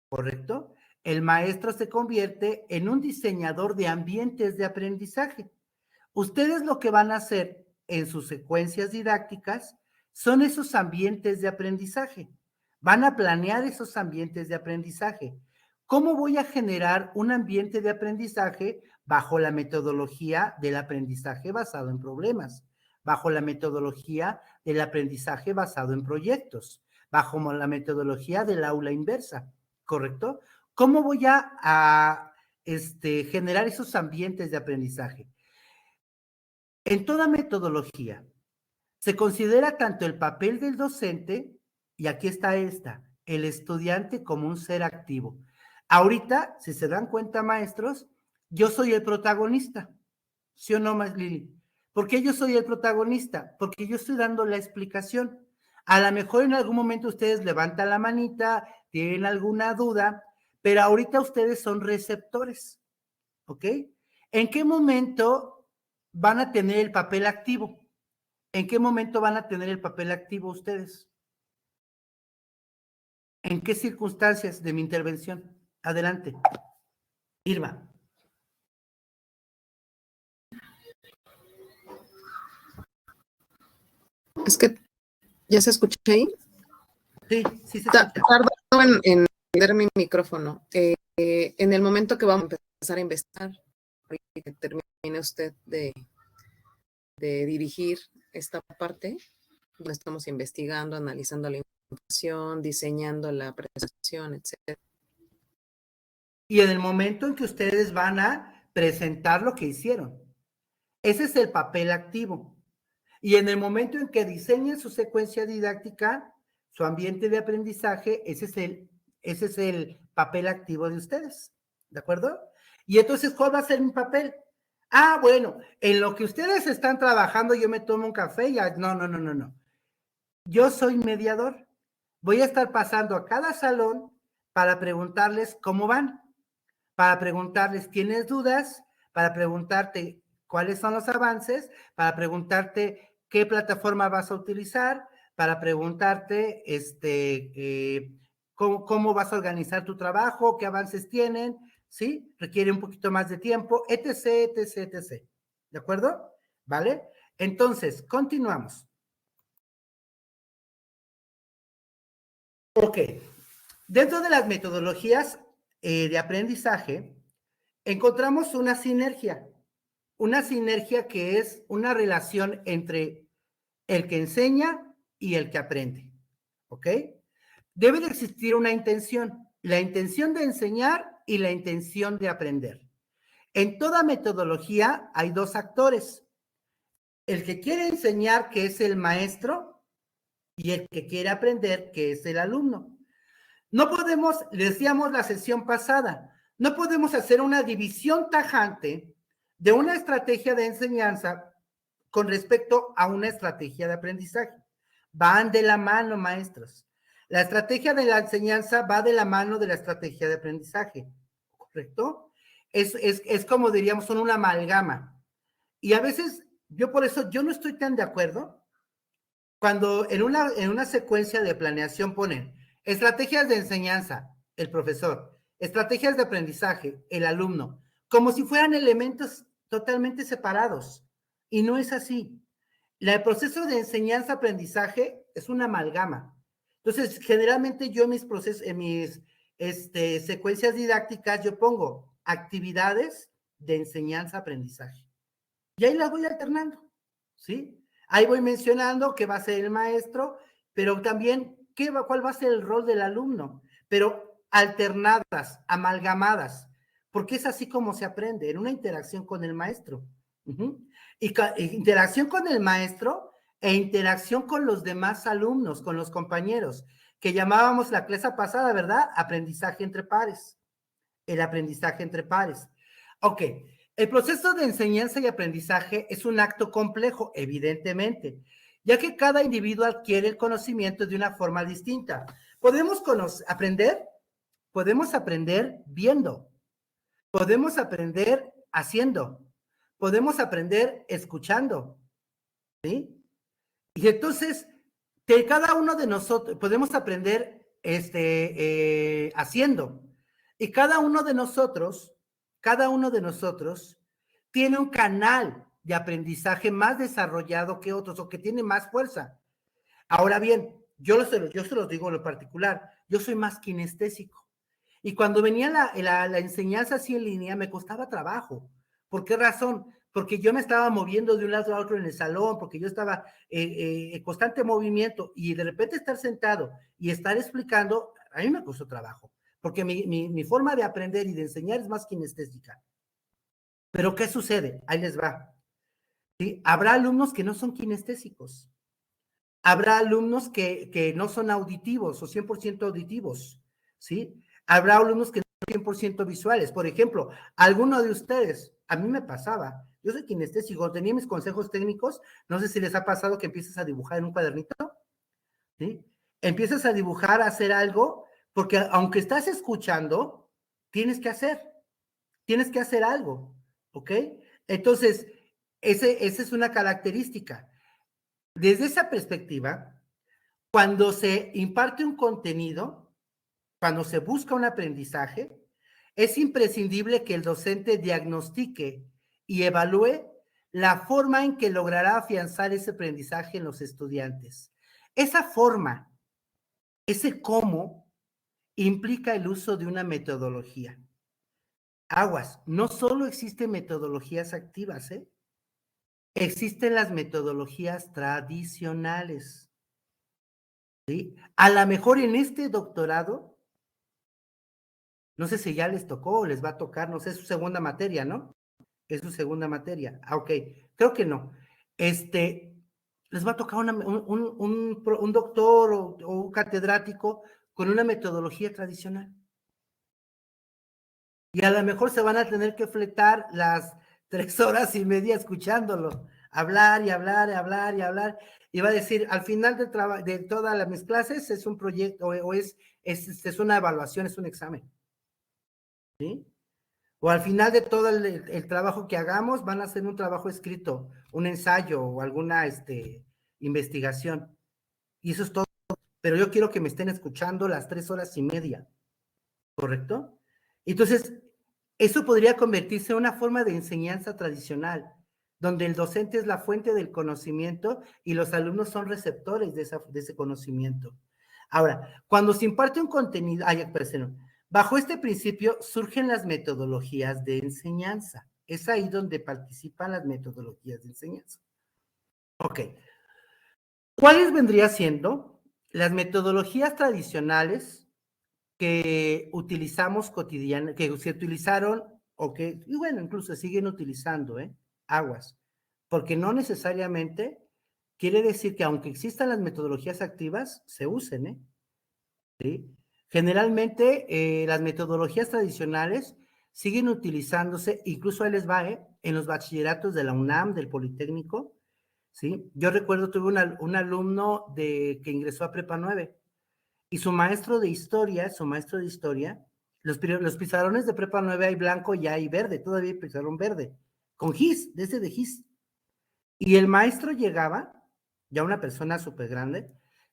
¿correcto? El maestro se convierte en un diseñador de ambientes de aprendizaje. Ustedes lo que van a hacer en sus secuencias didácticas son esos ambientes de aprendizaje. Van a planear esos ambientes de aprendizaje. ¿Cómo voy a generar un ambiente de aprendizaje bajo la metodología del aprendizaje basado en problemas? Bajo la metodología del aprendizaje basado en proyectos, bajo la metodología del aula inversa, ¿correcto? ¿Cómo voy a generar esos ambientes de aprendizaje? En toda metodología se considera tanto el papel del docente, y aquí está el estudiante como un ser activo. Ahorita, si se dan cuenta, maestros, yo soy el protagonista, ¿sí o no, Lili? ¿Por qué yo soy el protagonista? Porque yo estoy dando la explicación. A lo mejor en algún momento ustedes levantan la manita, tienen alguna duda, pero ahorita ustedes son receptores, ¿ok? ¿En qué momento van a tener el papel activo? ¿En qué momento van a tener el papel activo ustedes? ¿En qué circunstancias de mi intervención? Adelante. Irma. Es que ya se escucha ahí. Sí, sí se escucha. Tardo en prender mi micrófono. En el momento que vamos a empezar a investigar, y que termine usted de dirigir esta parte, donde estamos investigando, analizando la información, diseñando la presentación, etc. Y en el momento en que ustedes van a presentar lo que hicieron. Ese es el papel activo. Y en el momento en que diseñen su secuencia didáctica, su ambiente de aprendizaje, ese es el papel activo de ustedes. ¿De acuerdo? Y entonces, ¿cuál va a ser mi papel? Ah, bueno, en lo que ustedes están trabajando, yo me tomo un café y no. Yo soy mediador. Voy a estar pasando a cada salón para preguntarles cómo van, para preguntarles, ¿tienes dudas? Para preguntarte cuáles son los avances, para preguntarte qué plataforma vas a utilizar, para preguntarte cómo vas a organizar tu trabajo, qué avances tienen, ¿sí? Requiere un poquito más de tiempo, etc. ¿De acuerdo? ¿Vale? Entonces, continuamos. Ok. Dentro de las metodologías de aprendizaje, encontramos una sinergia que es una relación entre el que enseña y el que aprende, ¿ok? Debe de existir una intención, la intención de enseñar y la intención de aprender. En toda metodología hay dos actores, el que quiere enseñar, que es el maestro, y el que quiere aprender, que es el alumno. No podemos, decíamos la sesión pasada, no podemos hacer una división tajante de una estrategia de enseñanza con respecto a una estrategia de aprendizaje. Van de la mano, maestros. La estrategia de la enseñanza va de la mano de la estrategia de aprendizaje, ¿correcto? Es como diríamos, son una amalgama. Y a veces, por eso yo no estoy tan de acuerdo cuando en una secuencia de planeación ponen estrategias de enseñanza, el profesor, estrategias de aprendizaje, el alumno, como si fueran elementos totalmente separados. Y no es así. El proceso de enseñanza-aprendizaje es una amalgama. Entonces, generalmente yo en mis secuencias didácticas, yo pongo actividades de enseñanza-aprendizaje. Y ahí las voy alternando, ¿sí? Ahí voy mencionando qué va a ser el maestro, pero también cuál va a ser el rol del alumno, pero alternadas, amalgamadas, porque es así como se aprende, en una interacción con el maestro. Interacción con el maestro e interacción con los demás alumnos, con los compañeros, que llamábamos la clase pasada, ¿verdad? Aprendizaje entre pares. El aprendizaje entre pares. Ok. El proceso de enseñanza y aprendizaje es un acto complejo, evidentemente, ya que cada individuo adquiere el conocimiento de una forma distinta. Podemos aprender viendo, podemos aprender haciendo, podemos aprender escuchando, ¿sí? Y entonces, de cada uno de nosotros, podemos aprender haciendo, y cada uno de nosotros tiene un canal de aprendizaje más desarrollado que otros o que tiene más fuerza. Ahora bien, yo se los digo en lo particular, yo soy más kinestésico. Y cuando venía la enseñanza así en línea, me costaba trabajo. ¿Por qué razón? Porque yo me estaba moviendo de un lado a otro en el salón, porque yo estaba en constante movimiento, y de repente estar sentado y estar explicando, a mí me costó trabajo, porque mi forma de aprender y de enseñar es más kinestésica. Pero ¿qué sucede? Ahí les va. ¿Sí? Habrá alumnos que no son kinestésicos. Habrá alumnos que no son auditivos o 100% auditivos, ¿sí? Habrá alumnos que no son 100% visuales. Por ejemplo, alguno de ustedes, a mí me pasaba, yo soy kinestésico, tenía mis consejos técnicos, no sé si les ha pasado que empiezas a dibujar en un cuadernito, ¿sí? Empiezas a dibujar, a hacer algo, porque aunque estás escuchando, tienes que hacer algo, ¿ok? Entonces, esa es una característica. Desde esa perspectiva, cuando se imparte un contenido, cuando se busca un aprendizaje, es imprescindible que el docente diagnostique y evalúe la forma en que logrará afianzar ese aprendizaje en los estudiantes. Esa forma, ese cómo, implica el uso de una metodología. Aguas, no solo existen metodologías activas, existen las metodologías tradicionales, ¿sí? A lo mejor en este doctorado, no sé si ya les tocó o les va a tocar, no sé, es su segunda materia, ¿no? Es su segunda materia. Ah, ok, creo que no. Les va a tocar un doctor o un catedrático con una metodología tradicional. Y a lo mejor se van a tener que fletar las 3 horas y media escuchándolo, hablar y hablar y hablar y hablar. Y va a decir, al final de todas mis clases es un proyecto o es una evaluación, es un examen. ¿Sí? O al final de todo el trabajo que hagamos, van a hacer un trabajo escrito, un ensayo o alguna investigación. Y eso es todo. Pero yo quiero que me estén escuchando las 3 horas y media. ¿Correcto? Entonces, eso podría convertirse en una forma de enseñanza tradicional, donde el docente es la fuente del conocimiento y los alumnos son receptores de ese conocimiento. Ahora, cuando se imparte un contenido, bajo este principio surgen las metodologías de enseñanza. Es ahí donde participan las metodologías de enseñanza. Ok. ¿Cuáles vendrían siendo las metodologías tradicionales que utilizamos cotidianamente, que se utilizaron y bueno, incluso siguen utilizando, aguas, porque no necesariamente quiere decir que aunque existan las metodologías activas, se usen, ¿sí? Generalmente las metodologías tradicionales siguen utilizándose, incluso ahí les va, en los bachilleratos de la UNAM, del Politécnico, ¿sí? Yo recuerdo, tuve un alumno que ingresó a Prepa 9, y su maestro de historia, los pizarrones de Prepa 9 hay blanco y hay verde, todavía hay pizarrón verde, con GIS, desde de GIS. Y el maestro llegaba, ya una persona súper grande,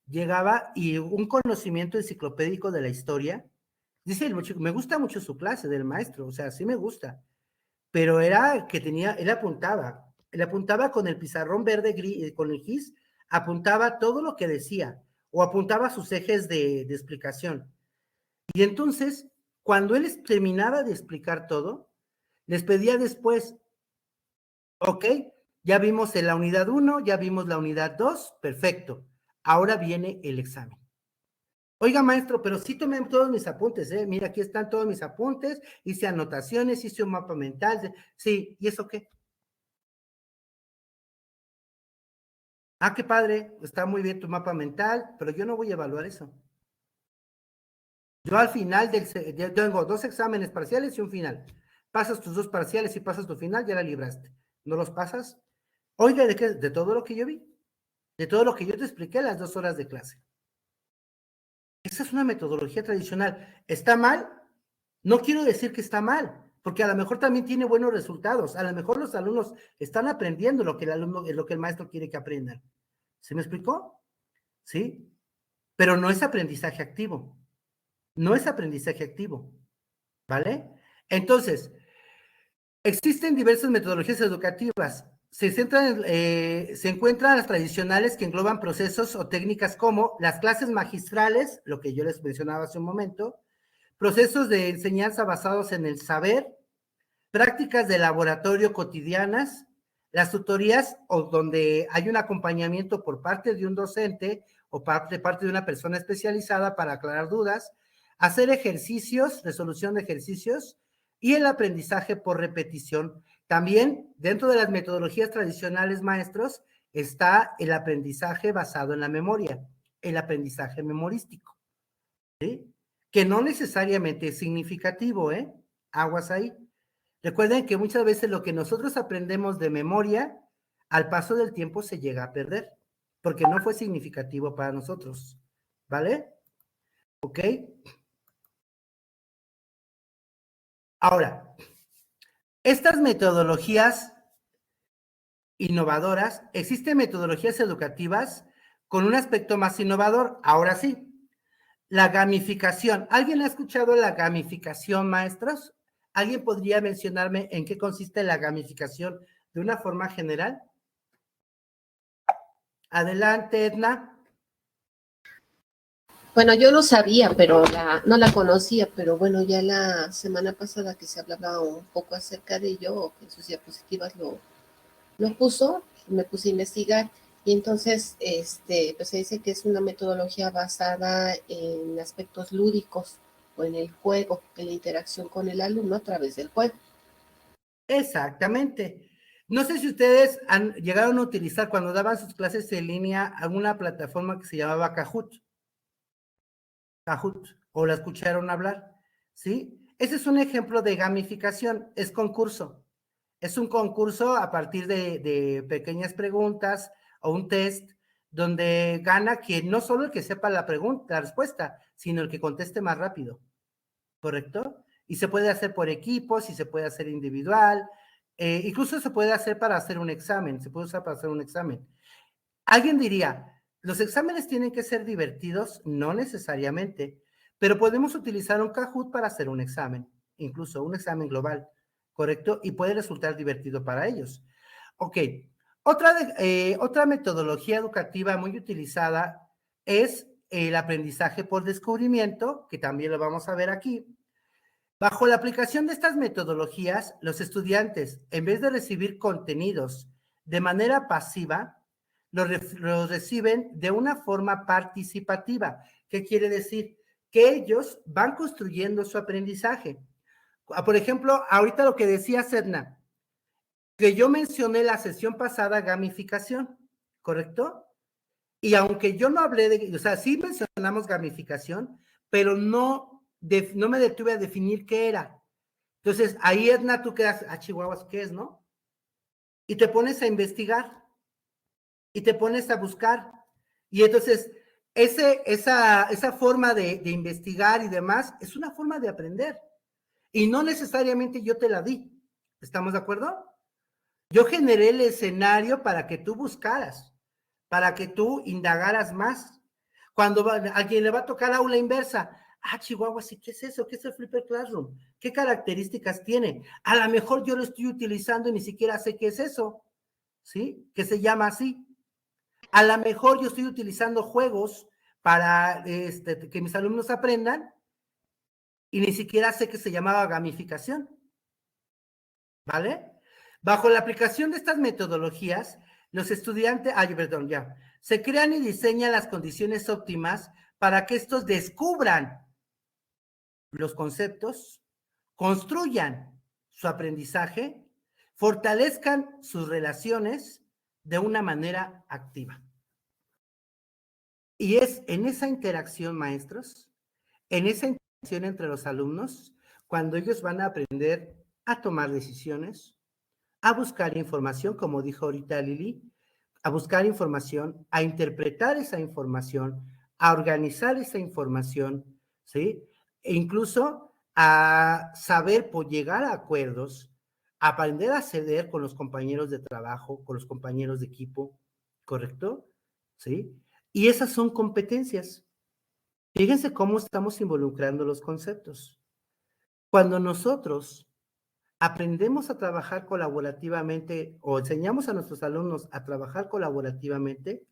llegaba y un conocimiento enciclopédico de la historia. Dice el muchacho, me gusta mucho su clase del maestro, o sea, sí me gusta, pero era que él apuntaba con el pizarrón verde, gris, con el GIS, apuntaba todo lo que decía, o apuntaba sus ejes de explicación. Y entonces, cuando él terminaba de explicar todo, les pedía después, ok, ya vimos en la unidad 1, ya vimos la unidad 2, perfecto, ahora viene el examen. Oiga, maestro, pero sí tomé todos mis apuntes, mira, aquí están todos mis apuntes, hice anotaciones, hice un mapa mental, sí, ¿y eso qué? Ah, qué padre, está muy bien tu mapa mental, pero yo no voy a evaluar eso. Yo al final yo tengo 2 exámenes parciales y un final. Pasas tus 2 parciales y pasas tu final, ya la libraste. ¿No los pasas? Oiga, ¿de qué? De todo lo que yo vi, de todo lo que yo te expliqué las 2 horas de clase. Esa es una metodología tradicional. ¿Está mal? No quiero decir que está mal, porque a lo mejor también tiene buenos resultados. A lo mejor los alumnos están aprendiendo lo que el maestro quiere que aprendan. ¿Se me explicó? ¿Sí? Pero no es aprendizaje activo. No es aprendizaje activo, ¿vale? Entonces, existen diversas metodologías educativas. Se encuentran las tradicionales que engloban procesos o técnicas como las clases magistrales, lo que yo les mencionaba hace un momento, procesos de enseñanza basados en el saber, prácticas de laboratorio cotidianas, las tutorías o donde hay un acompañamiento por parte de un docente o parte de una persona especializada para aclarar dudas, hacer ejercicios, resolución de ejercicios y el aprendizaje por repetición. También dentro de las metodologías tradicionales, maestros, está el aprendizaje basado en la memoria, el aprendizaje memorístico, ¿sí? Que no necesariamente es significativo, aguas ahí. Recuerden que muchas veces lo que nosotros aprendemos de memoria, al paso del tiempo se llega a perder, porque no fue significativo para nosotros, ¿vale? ¿Ok? Ahora, estas metodologías innovadoras, existen metodologías educativas con un aspecto más innovador. Ahora sí, la gamificación. ¿Alguien ha escuchado la gamificación, maestros? ¿Alguien podría mencionarme en qué consiste la gamificación de una forma general. Adelante, Edna. Bueno, yo no sabía, pero no la conocía, pero bueno, ya la semana pasada que se hablaba un poco acerca de ello, o que en sus diapositivas lo puso, me puse a investigar, y entonces, pues se dice que es una metodología basada en aspectos lúdicos, o en el juego, en la interacción con el alumno a través del juego. Exactamente. No sé si ustedes llegaron a utilizar cuando daban sus clases en línea alguna plataforma que se llamaba Kahoot, o la escucharon hablar, ¿sí? Ese es un ejemplo de gamificación, es concurso. Es un concurso a partir de pequeñas preguntas o un test donde gana quien no solo el que sepa la respuesta, sino el que conteste más rápido, ¿correcto? Y se puede hacer por equipos y se puede hacer individual, incluso se puede hacer para hacer un examen, se puede usar para hacer un examen. Alguien diría, ¿los exámenes tienen que ser divertidos? No necesariamente, pero podemos utilizar un Kahoot para hacer un examen, incluso un examen global, ¿correcto? Y puede resultar divertido para ellos. Ok, otra metodología educativa muy utilizada es el aprendizaje por descubrimiento, que también lo vamos a ver aquí. Bajo la aplicación de estas metodologías, los estudiantes, en vez de recibir contenidos de manera pasiva, los reciben de una forma participativa. ¿Qué quiere decir? Que ellos van construyendo su aprendizaje. Por ejemplo, ahorita lo que decía Sedna, que yo mencioné la sesión pasada gamificación, ¿correcto? Y aunque yo no hablé de, o sea, sí mencionamos gamificación, pero no me detuve a definir qué era. Entonces, ahí, Edna, tú quedas, Chihuahuas, ¿qué es, no? Y te pones a investigar, y te pones a buscar, y entonces, esa forma de investigar y demás, es una forma de aprender, y no necesariamente yo te la di, ¿estamos de acuerdo? Yo generé el escenario para que tú buscaras, para que tú indagaras más. Cuando a alguien le va a tocar aula inversa, Chihuahua, sí, ¿qué es eso? ¿Qué es el Flipper Classroom? ¿Qué características tiene? A lo mejor yo lo estoy utilizando y ni siquiera sé qué es eso, ¿sí? Que se llama así. A lo mejor yo estoy utilizando juegos para que mis alumnos aprendan y ni siquiera sé que se llamaba gamificación, ¿vale? Bajo la aplicación de estas metodologías, los estudiantes, se crean y diseñan las condiciones óptimas para que estos descubran los conceptos, construyan su aprendizaje, fortalezcan sus relaciones de una manera activa. Y es en esa interacción, maestros, en esa interacción entre los alumnos, cuando ellos van a aprender a tomar decisiones, a buscar información, como dijo ahorita Lili, a buscar información, a interpretar esa información, a organizar esa información, ¿sí? E incluso a saber llegar a acuerdos, a aprender a ceder con los compañeros de trabajo, con los compañeros de equipo, ¿correcto? ¿Sí? Y esas son competencias. Fíjense cómo estamos involucrando los conceptos. Cuando nosotros aprendemos a trabajar colaborativamente o enseñamos a nuestros alumnos a trabajar colaborativamente,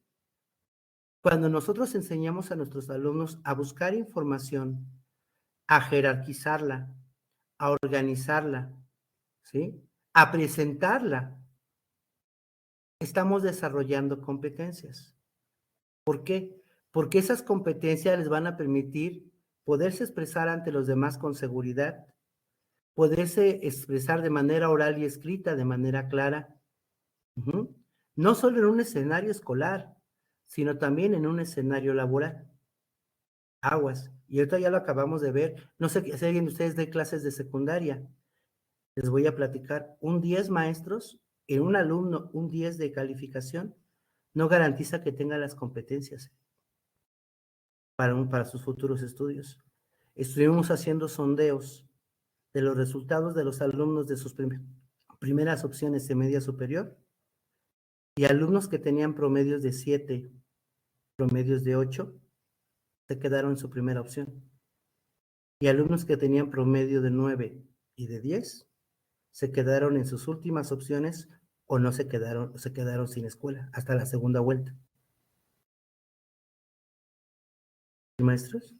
cuando nosotros enseñamos a nuestros alumnos a buscar información, a jerarquizarla, a organizarla, ¿sí? A presentarla, estamos desarrollando competencias. ¿Por qué? Porque esas competencias les van a permitir poderse expresar ante los demás con seguridad, poderse expresar de manera oral y escrita, de manera clara, no solo en un escenario escolar, sino también en un escenario laboral. Aguas. Y ahorita ya lo acabamos de ver. No sé si alguien de ustedes dé clases de secundaria. Les voy a platicar. Un 10 maestros en un alumno, un 10 de calificación, no garantiza que tenga las competencias para sus futuros estudios. Estuvimos haciendo sondeos de los resultados de los alumnos de sus primeras opciones de media superior y alumnos que tenían promedios de 7, promedios de 8, se quedaron en su primera opción. Y alumnos que tenían promedio de 9 y de 10, se quedaron en sus últimas opciones o no se quedaron sin escuela hasta la segunda vuelta. ¿Maestros?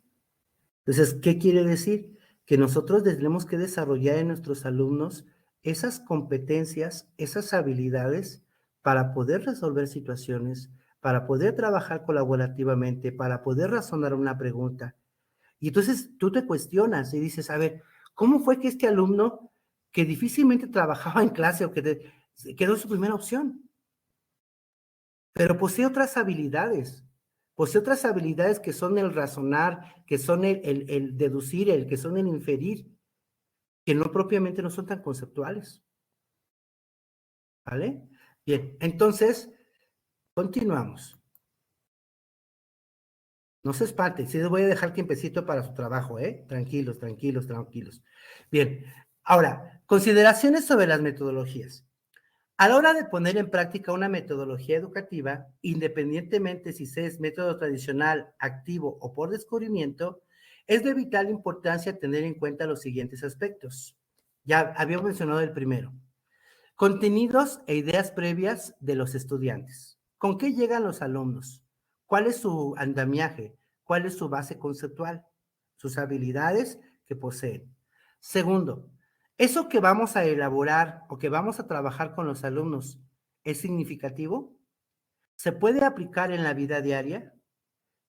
Entonces, ¿qué quiere decir? Que nosotros tenemos que desarrollar en nuestros alumnos esas competencias, esas habilidades para poder resolver situaciones, para poder trabajar colaborativamente, para poder razonar una pregunta. Y entonces tú te cuestionas y dices, a ver, ¿cómo fue que este alumno que difícilmente trabajaba en clase o que quedó su primera opción? Pero posee otras habilidades que son el razonar, que son el deducir, que son el inferir, que no propiamente no son tan conceptuales. ¿Vale? Bien, entonces, continuamos. No se espanten, sí les voy a dejar tiempecito para su trabajo, ¿eh? Tranquilos, tranquilos, tranquilos. Bien, ahora, consideraciones sobre las metodologías. A la hora de poner en práctica una metodología educativa, independientemente si es método tradicional, activo o por descubrimiento, es de vital importancia tener en cuenta los siguientes aspectos. Ya había mencionado el primero. Contenidos e ideas previas de los estudiantes. ¿Con qué llegan los alumnos? ¿Cuál es su andamiaje? ¿Cuál es su base conceptual? Sus habilidades que poseen. Segundo, ¿eso que vamos a elaborar o que vamos a trabajar con los alumnos es significativo? ¿Se puede aplicar en la vida diaria?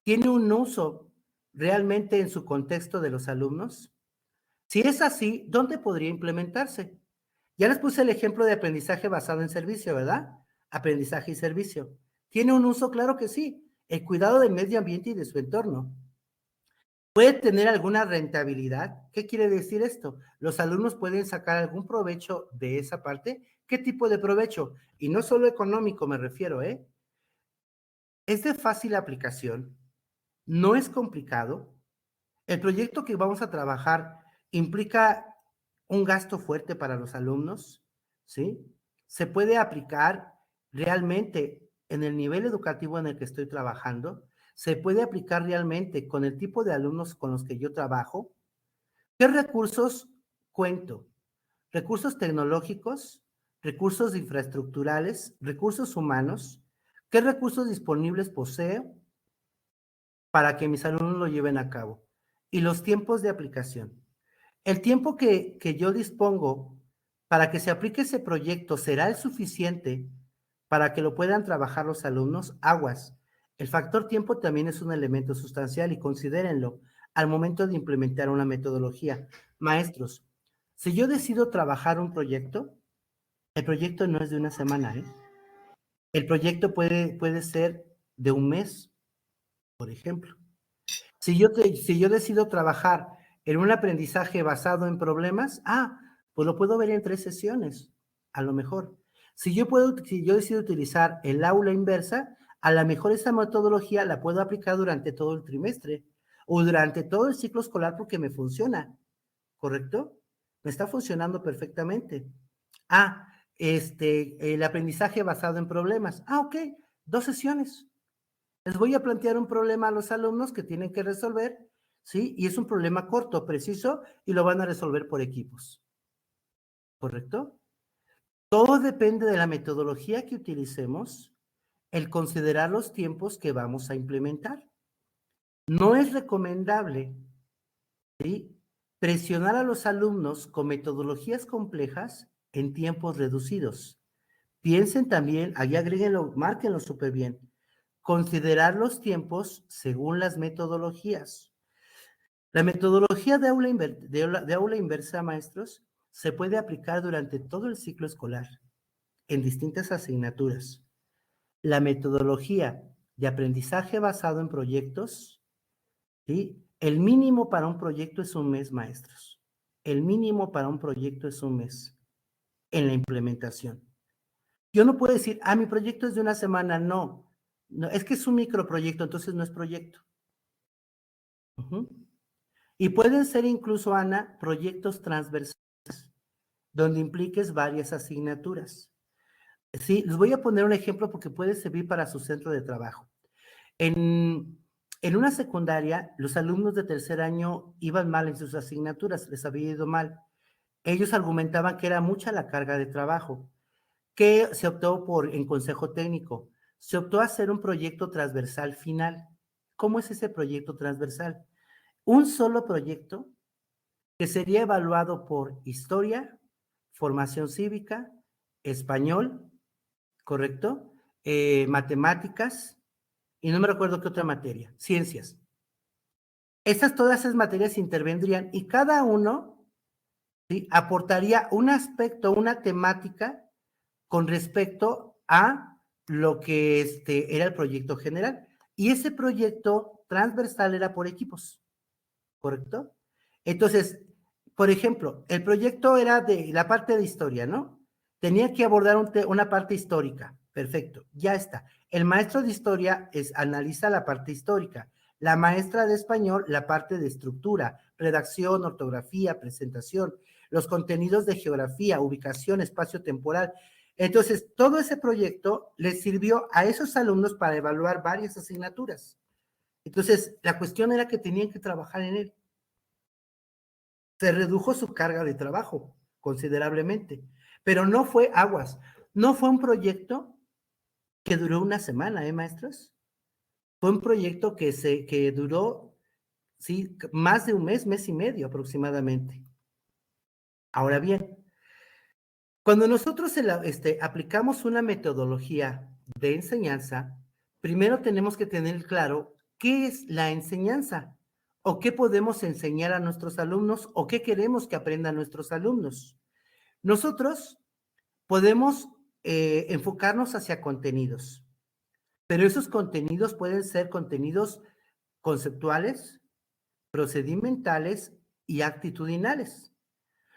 ¿Tiene un uso realmente en su contexto de los alumnos? Si es así, ¿dónde podría implementarse? Ya les puse el ejemplo de aprendizaje basado en servicio, ¿verdad? Aprendizaje y servicio. ¿Tiene un uso? Claro que sí. El cuidado del medio ambiente y de su entorno. ¿Puede tener alguna rentabilidad? ¿Qué quiere decir esto? ¿Los alumnos pueden sacar algún provecho de esa parte? ¿Qué tipo de provecho? Y no solo económico me refiero, ¿eh? Es de fácil aplicación, no es complicado. El proyecto que vamos a trabajar implica un gasto fuerte para los alumnos, ¿sí? Se puede aplicar realmente en el nivel educativo en el que estoy trabajando, se puede aplicar realmente con el tipo de alumnos con los que yo trabajo. ¿Qué recursos cuento? Recursos tecnológicos, recursos infraestructurales, recursos humanos. ¿Qué recursos disponibles poseo para que mis alumnos lo lleven a cabo? Y los tiempos de aplicación. El tiempo que yo dispongo para que se aplique ese proyecto será el suficiente para que lo puedan trabajar los alumnos. Aguas. El factor tiempo también es un elemento sustancial y considérenlo al momento de implementar una metodología. Maestros, si yo decido trabajar un proyecto, el proyecto no es de una semana, ¿eh? El proyecto puede ser de un mes, por ejemplo. Si yo decido trabajar en un aprendizaje basado en problemas, pues lo puedo ver en 3 sesiones, a lo mejor. Si yo decido utilizar el aula inversa, a lo mejor esa metodología la puedo aplicar durante todo el trimestre o durante todo el ciclo escolar porque me funciona, ¿correcto? Me está funcionando perfectamente. El aprendizaje basado en problemas. Ok, 2 sesiones. Les voy a plantear un problema a los alumnos que tienen que resolver, ¿sí? Y es un problema corto, preciso, y lo van a resolver por equipos. ¿Correcto? Todo depende de la metodología que utilicemos, el considerar los tiempos que vamos a implementar. No es recomendable, ¿sí?, presionar a los alumnos con metodologías complejas en tiempos reducidos. Piensen también, ahí agréguenlo, márquenlo súper bien. Considerar los tiempos según las metodologías. La metodología de aula inversa, maestros, se puede aplicar durante todo el ciclo escolar, en distintas asignaturas. La metodología de aprendizaje basado en proyectos, ¿sí?, el mínimo para un proyecto es un mes, maestros. El mínimo para un proyecto es un mes en la implementación. Yo no puedo decir, mi proyecto es de una semana, no. No, es que es un microproyecto, entonces no es proyecto. Y pueden ser incluso, Ana, proyectos transversales, donde impliques varias asignaturas. Sí, les voy a poner un ejemplo porque puede servir para su centro de trabajo. En una secundaria, los alumnos de tercer año iban mal en sus asignaturas, les había ido mal. Ellos argumentaban que era mucha la carga de trabajo. ¿Qué se optó en consejo técnico? Se optó a hacer un proyecto transversal final. ¿Cómo es ese proyecto transversal? Un solo proyecto que sería evaluado por historia, formación cívica, español, ¿correcto? Matemáticas, y no me recuerdo qué otra materia, ciencias. Todas esas materias intervendrían y cada uno, ¿sí?, aportaría un aspecto, una temática con respecto a lo que era el proyecto general. Y ese proyecto transversal era por equipos, ¿correcto? Entonces, por ejemplo, el proyecto era de la parte de historia, ¿no? Tenía que abordar una parte histórica. Perfecto, ya está. El maestro de historia analiza la parte histórica. La maestra de español, la parte de estructura, redacción, ortografía, presentación, los contenidos de geografía, ubicación, espacio temporal. Entonces, todo ese proyecto les sirvió a esos alumnos para evaluar varias asignaturas. Entonces, la cuestión era que tenían que trabajar en él. Se redujo su carga de trabajo considerablemente, pero no fue aguas. No fue un proyecto que duró una semana, maestros? Fue un proyecto que duró, sí, más de un mes, mes y medio aproximadamente. Ahora bien, cuando nosotros aplicamos una metodología de enseñanza, primero tenemos que tener claro qué es la enseñanza o qué podemos enseñar a nuestros alumnos o qué queremos que aprendan nuestros alumnos. Nosotros podemos enfocarnos hacia contenidos, pero esos contenidos pueden ser contenidos conceptuales, procedimentales y actitudinales.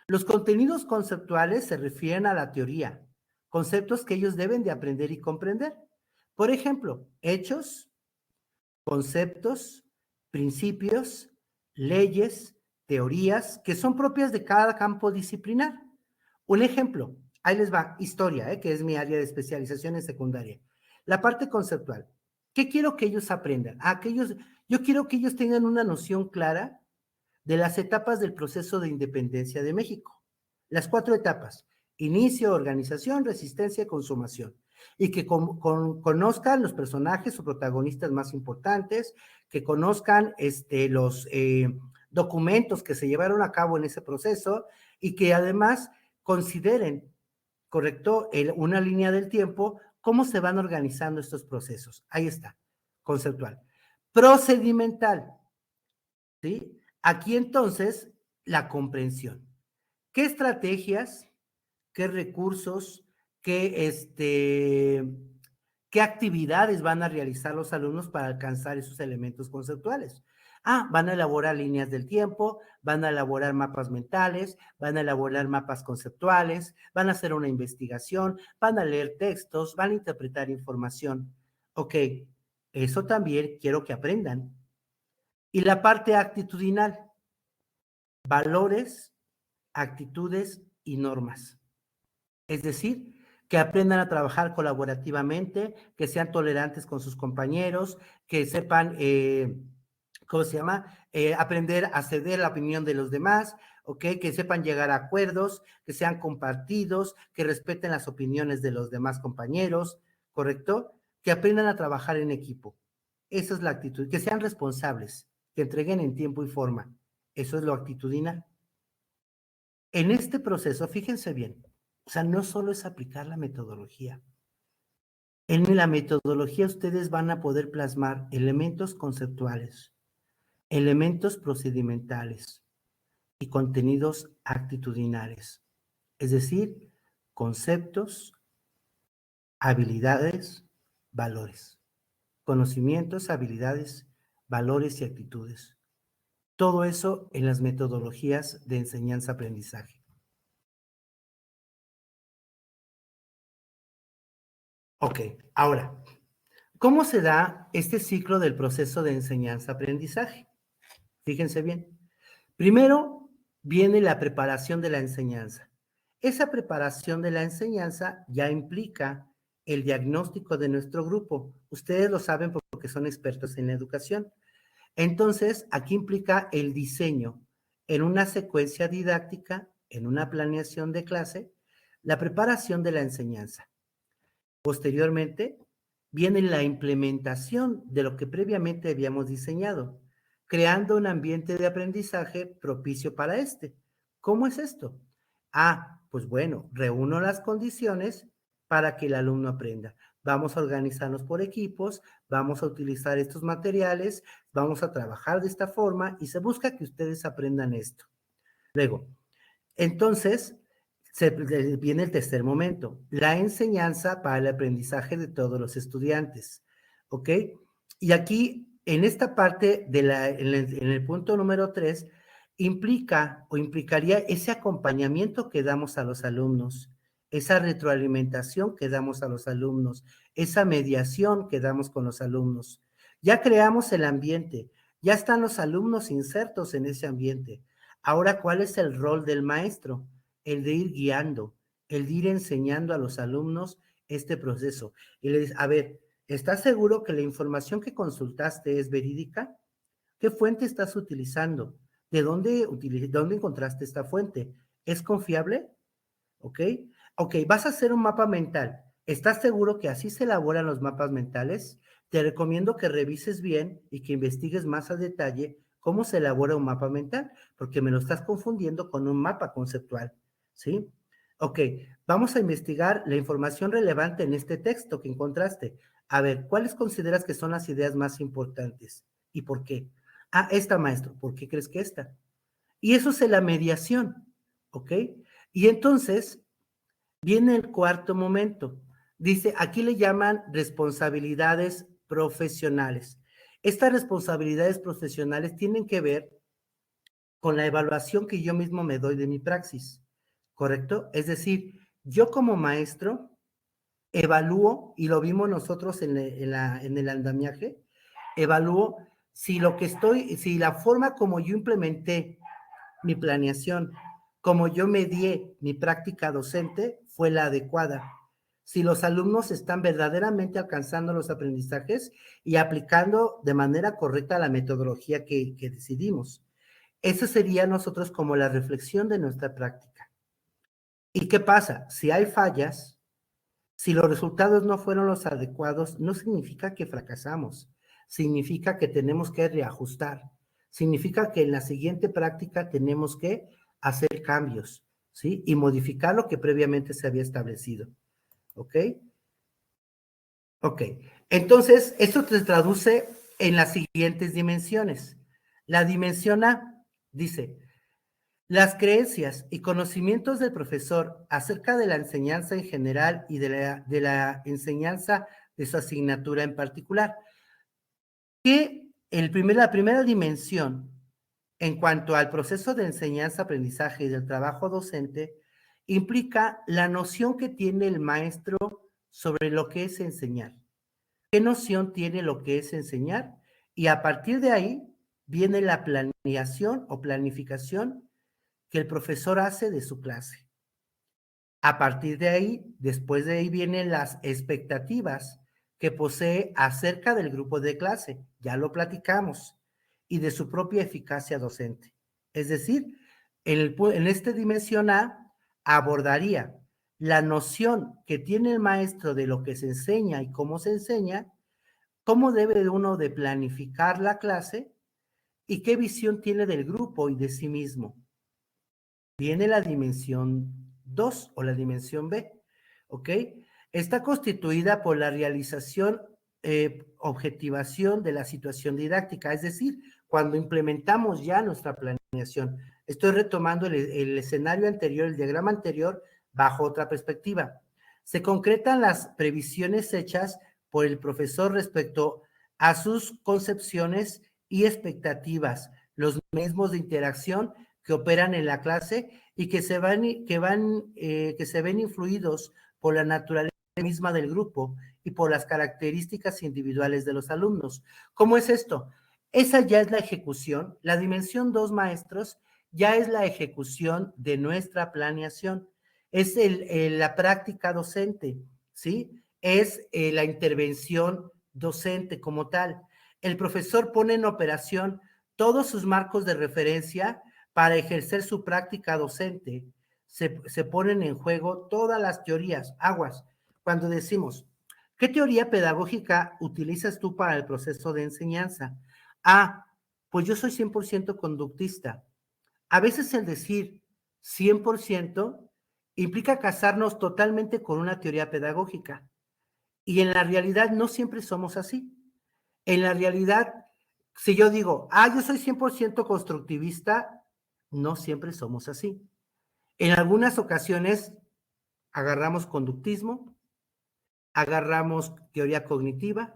Los contenidos conceptuales se refieren a la teoría, conceptos que ellos deben de aprender y comprender. Por ejemplo, hechos, conceptos, principios, leyes, teorías, que son propias de cada campo disciplinar. Un ejemplo, ahí les va, historia, que es mi área de especialización en secundaria. La parte conceptual. ¿Qué quiero que ellos aprendan? Yo quiero que ellos tengan una noción clara de las etapas del proceso de independencia de México. Las 4 etapas: inicio, organización, resistencia y consumación. Y que conozcan los personajes o protagonistas más importantes, que conozcan los documentos que se llevaron a cabo en ese proceso y que además consideren, ¿correcto?, una línea del tiempo, cómo se van organizando estos procesos. Ahí está, conceptual. Procedimental, ¿sí? Aquí entonces, la comprensión. ¿Qué estrategias, qué recursos, qué actividades van a realizar los alumnos para alcanzar esos elementos conceptuales? Van a elaborar líneas del tiempo, van a elaborar mapas mentales, van a elaborar mapas conceptuales, van a hacer una investigación, van a leer textos, van a interpretar información. Ok, eso también quiero que aprendan. Y la parte actitudinal, valores, actitudes y normas. Es decir, que aprendan a trabajar colaborativamente, que sean tolerantes con sus compañeros, que sepan, aprender a ceder la opinión de los demás, ¿ok? Que sepan llegar a acuerdos, que sean compartidos, que respeten las opiniones de los demás compañeros, ¿correcto? Que aprendan a trabajar en equipo. Esa es la actitud. Que sean responsables, que entreguen en tiempo y forma. Eso es lo actitudinal. En este proceso, fíjense bien, o sea, no solo es aplicar la metodología. En la metodología ustedes van a poder plasmar elementos conceptuales, elementos procedimentales y contenidos actitudinales. Es decir, conceptos, habilidades, valores. Conocimientos, habilidades, valores y actitudes. Todo eso en las metodologías de enseñanza-aprendizaje. Ok, ahora, ¿cómo se da este ciclo del proceso de enseñanza-aprendizaje? Fíjense bien. Primero viene la preparación de la enseñanza. Esa preparación de la enseñanza ya implica el diagnóstico de nuestro grupo. Ustedes lo saben porque son expertos en la educación. Entonces, aquí implica el diseño en una secuencia didáctica, en una planeación de clase, la preparación de la enseñanza. Posteriormente, viene la implementación de lo que previamente habíamos diseñado, creando un ambiente de aprendizaje propicio para este. ¿Cómo es esto? Pues bueno, reúno las condiciones para que el alumno aprenda. Vamos a organizarnos por equipos, vamos a utilizar estos materiales, vamos a trabajar de esta forma y se busca que ustedes aprendan esto. Luego, entonces, viene el tercer momento, la enseñanza para el aprendizaje de todos los estudiantes, ¿ok? Y aquí, en esta parte, en el punto número 3, implicaría ese acompañamiento que damos a los alumnos, esa retroalimentación que damos a los alumnos, esa mediación que damos con los alumnos. Ya creamos el ambiente, ya están los alumnos insertos en ese ambiente. Ahora, ¿cuál es el rol del maestro? El de ir guiando, el de ir enseñando a los alumnos este proceso. Y le dice, a ver, ¿estás seguro que la información que consultaste es verídica? ¿Qué fuente estás utilizando? ¿De dónde encontraste esta fuente? ¿Es confiable? ¿Ok? Ok, vas a hacer un mapa mental. ¿Estás seguro que así se elaboran los mapas mentales? Te recomiendo que revises bien y que investigues más a detalle cómo se elabora un mapa mental, porque me lo estás confundiendo con un mapa conceptual, ¿sí? Ok, vamos a investigar la información relevante en este texto que encontraste. A ver, ¿cuáles consideras que son las ideas más importantes? ¿Y por qué? Esta, maestro. ¿Por qué crees que esta? Y eso es la mediación, ¿ok? Y entonces viene el cuarto momento. Dice, aquí le llaman responsabilidades profesionales. Estas responsabilidades profesionales tienen que ver con la evaluación que yo mismo me doy de mi praxis, ¿correcto? Es decir, yo como maestro evalúo, y lo vimos nosotros en el andamiaje, evalúo si si la forma como yo implementé mi planeación, como yo medié mi práctica docente, fue la adecuada. Si los alumnos están verdaderamente alcanzando los aprendizajes y aplicando de manera correcta la metodología que decidimos. Eso sería nosotros como la reflexión de nuestra práctica. ¿Y qué pasa? Si hay fallas, si los resultados no fueron los adecuados, no significa que fracasamos, significa que tenemos que reajustar, significa que en la siguiente práctica tenemos que hacer cambios, ¿sí? Y modificar lo que previamente se había establecido, ¿ok? Ok, entonces esto se traduce en las siguientes dimensiones. La dimensión A dice, las creencias y conocimientos del profesor acerca de la enseñanza en general y de la enseñanza de su asignatura en particular. Que la primera dimensión en cuanto al proceso de enseñanza, aprendizaje y del trabajo docente implica la noción que tiene el maestro sobre lo que es enseñar. ¿Qué noción tiene lo que es enseñar? Y a partir de ahí viene la planeación o planificación que el profesor hace de su clase. A partir de ahí, después de ahí vienen las expectativas que posee acerca del grupo de clase, ya lo platicamos, y de su propia eficacia docente. Es decir, en esta dimensión A abordaría la noción que tiene el maestro de lo que se enseña y cómo se enseña, cómo debe uno de planificar la clase y qué visión tiene del grupo y de sí mismo. Viene la dimensión 2 o la dimensión B, ¿ok? Está constituida por la realización, objetivación de la situación didáctica, es decir, cuando implementamos ya nuestra planeación. Estoy retomando el escenario anterior, el diagrama anterior, bajo otra perspectiva. Se concretan las previsiones hechas por el profesor respecto a sus concepciones y expectativas, los mecanismos de interacción que operan en la clase y que se ven influidos por la naturaleza misma del grupo y por las características individuales de los alumnos. ¿Cómo es esto? Esa ya es la ejecución. La dimensión 2, maestros, ya es la ejecución de nuestra planeación. Es la práctica docente, ¿sí? Es la intervención docente como tal. El profesor pone en operación todos sus marcos de referencia para ejercer su práctica docente, se ponen en juego todas las teorías, aguas. Cuando decimos, ¿qué teoría pedagógica utilizas tú para el proceso de enseñanza? Ah, pues yo soy 100% conductista. A veces el decir 100% implica casarnos totalmente con una teoría pedagógica. Y en la realidad no siempre somos así. En la realidad, si yo digo, yo soy 100% constructivista, no siempre somos así. En algunas ocasiones agarramos conductismo, agarramos teoría cognitiva,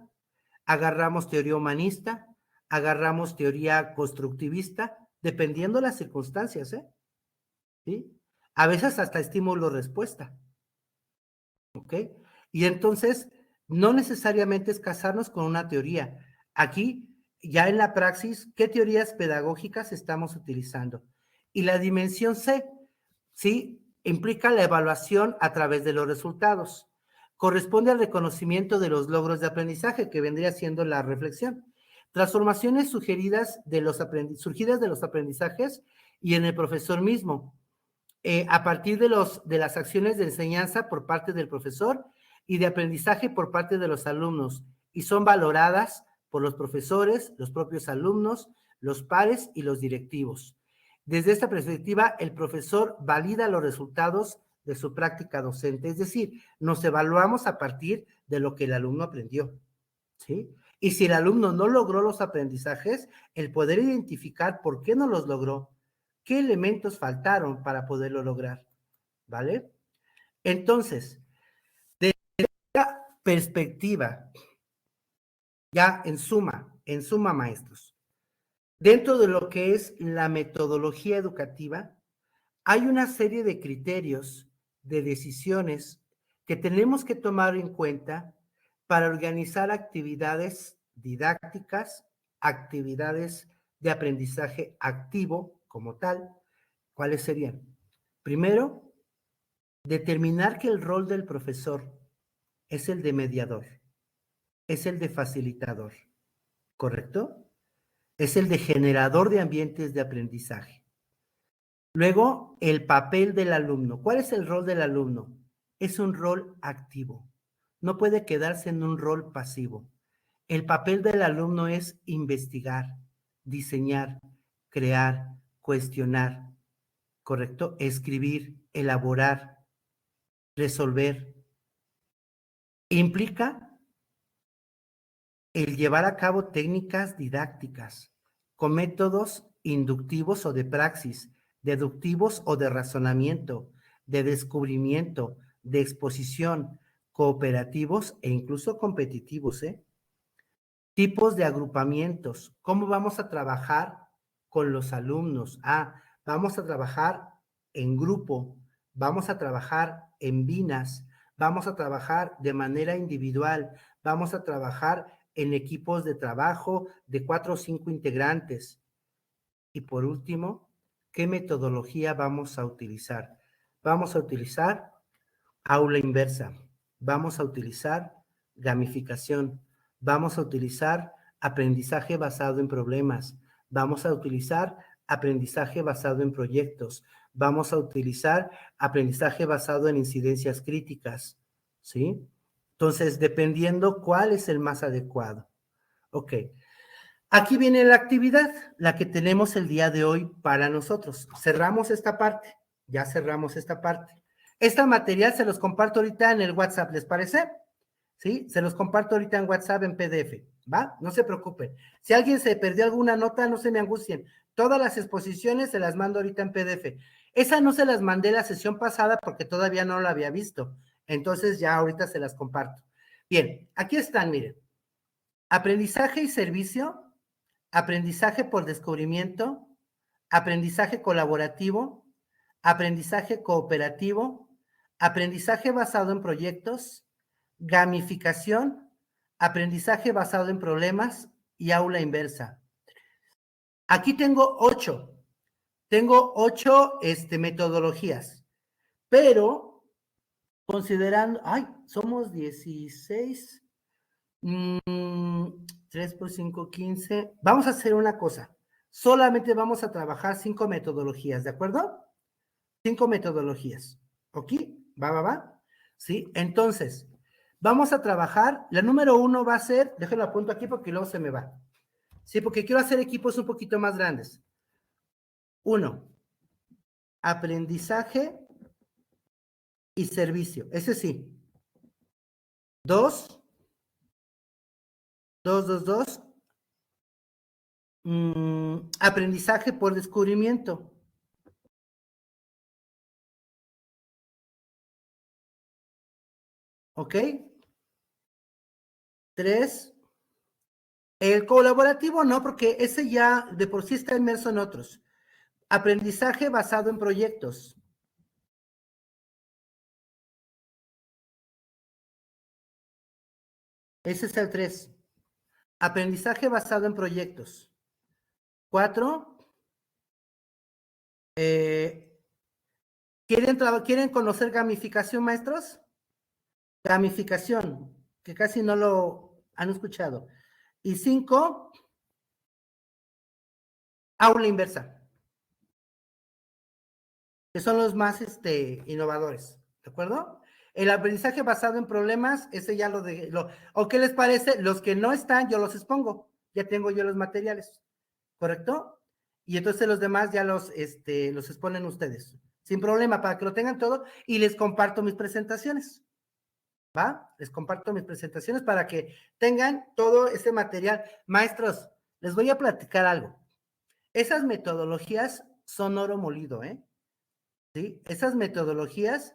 agarramos teoría humanista, agarramos teoría constructivista, dependiendo de las circunstancias, ¿sí? A veces hasta estímulo-respuesta, ¿ok? Y entonces, no necesariamente es casarnos con una teoría. Aquí, ya en la praxis, ¿qué teorías pedagógicas estamos utilizando? Y la dimensión C, ¿sí? Implica la evaluación a través de los resultados. Corresponde al reconocimiento de los logros de aprendizaje, que vendría siendo la reflexión. Transformaciones surgidas de los aprendizajes y en el profesor mismo, a partir de las acciones de enseñanza por parte del profesor y de aprendizaje por parte de los alumnos, y son valoradas por los profesores, los propios alumnos, los pares y los directivos. Desde esta perspectiva, el profesor valida los resultados de su práctica docente, es decir, nos evaluamos a partir de lo que el alumno aprendió, ¿sí? Y si el alumno no logró los aprendizajes, el poder identificar por qué no los logró, qué elementos faltaron para poderlo lograr, ¿vale? Entonces, de esta perspectiva, ya en suma, maestros, dentro de lo que es la metodología educativa, hay una serie de criterios, de decisiones que tenemos que tomar en cuenta para organizar actividades didácticas, actividades de aprendizaje activo como tal. ¿Cuáles serían? Primero, determinar que el rol del profesor es el de mediador, es el de facilitador, ¿correcto? Es el de generador de ambientes de aprendizaje. Luego, el papel del alumno. ¿Cuál es el rol del alumno? Es un rol activo. No puede quedarse en un rol pasivo. El papel del alumno es investigar, diseñar, crear, cuestionar, ¿correcto? Escribir, elaborar, resolver. Implica el llevar a cabo técnicas didácticas con métodos inductivos o de praxis, deductivos o de razonamiento, de descubrimiento, de exposición, cooperativos e incluso competitivos, Tipos de agrupamientos. ¿Cómo vamos a trabajar con los alumnos? Vamos a trabajar en grupo, vamos a trabajar en binas, vamos a trabajar de manera individual, vamos a trabajar en equipos de trabajo de 4 o 5 integrantes. Y por último, ¿qué metodología vamos a utilizar? Vamos a utilizar aula inversa, vamos a utilizar gamificación, vamos a utilizar aprendizaje basado en problemas, vamos a utilizar aprendizaje basado en proyectos, vamos a utilizar aprendizaje basado en incidencias críticas, ¿sí? Entonces, dependiendo cuál es el más adecuado. Ok. Aquí viene la actividad, la que tenemos el día de hoy para nosotros. Cerramos esta parte, ya cerramos esta parte. Esta material se los comparto ahorita en el WhatsApp, ¿les parece? ¿Sí? Se los comparto ahorita en WhatsApp en PDF, ¿va? No se preocupen. Si alguien se perdió alguna nota, no se me angustien. Todas las exposiciones se las mando ahorita en PDF. Esa no se las mandé la sesión pasada porque todavía no la había visto. Entonces ya ahorita se las comparto. Bien, aquí están, miren. Aprendizaje y servicio, aprendizaje por descubrimiento, aprendizaje colaborativo, aprendizaje cooperativo, aprendizaje basado en proyectos, gamificación, aprendizaje basado en problemas y aula inversa. Aquí tengo 8. Tengo 8 metodologías, pero considerando, somos 16, 3 por 5, 15. Vamos a hacer una cosa. Solamente vamos a trabajar 5 metodologías, ¿de acuerdo? 5 metodologías. ¿Ok? Va. ¿Sí? Entonces, vamos a trabajar. La número 1 va a ser, déjenlo apunto aquí porque luego se me va. Sí, porque quiero hacer equipos un poquito más grandes. 1, aprendizaje y servicio. Ese sí. 2, aprendizaje por descubrimiento. ¿Ok? 3, el colaborativo no, porque ese ya de por sí está inmerso en otros. Aprendizaje basado en proyectos. Ese es el 3. Aprendizaje basado en proyectos. 4, ¿quieren conocer gamificación, maestros? Gamificación, que casi no lo han escuchado. Y 5, aula inversa, que son los más innovadores, ¿de acuerdo? El aprendizaje basado en problemas, ese ya ¿o qué les parece? Los que no están, yo los expongo, ya tengo yo los materiales, ¿correcto? Y entonces los demás ya los exponen ustedes, sin problema, para que lo tengan todo, y les comparto mis presentaciones, ¿va? Les comparto mis presentaciones para que tengan todo ese material. Maestros, les voy a platicar algo. Esas metodologías son oro molido, ¿eh? ¿Sí? Esas metodologías,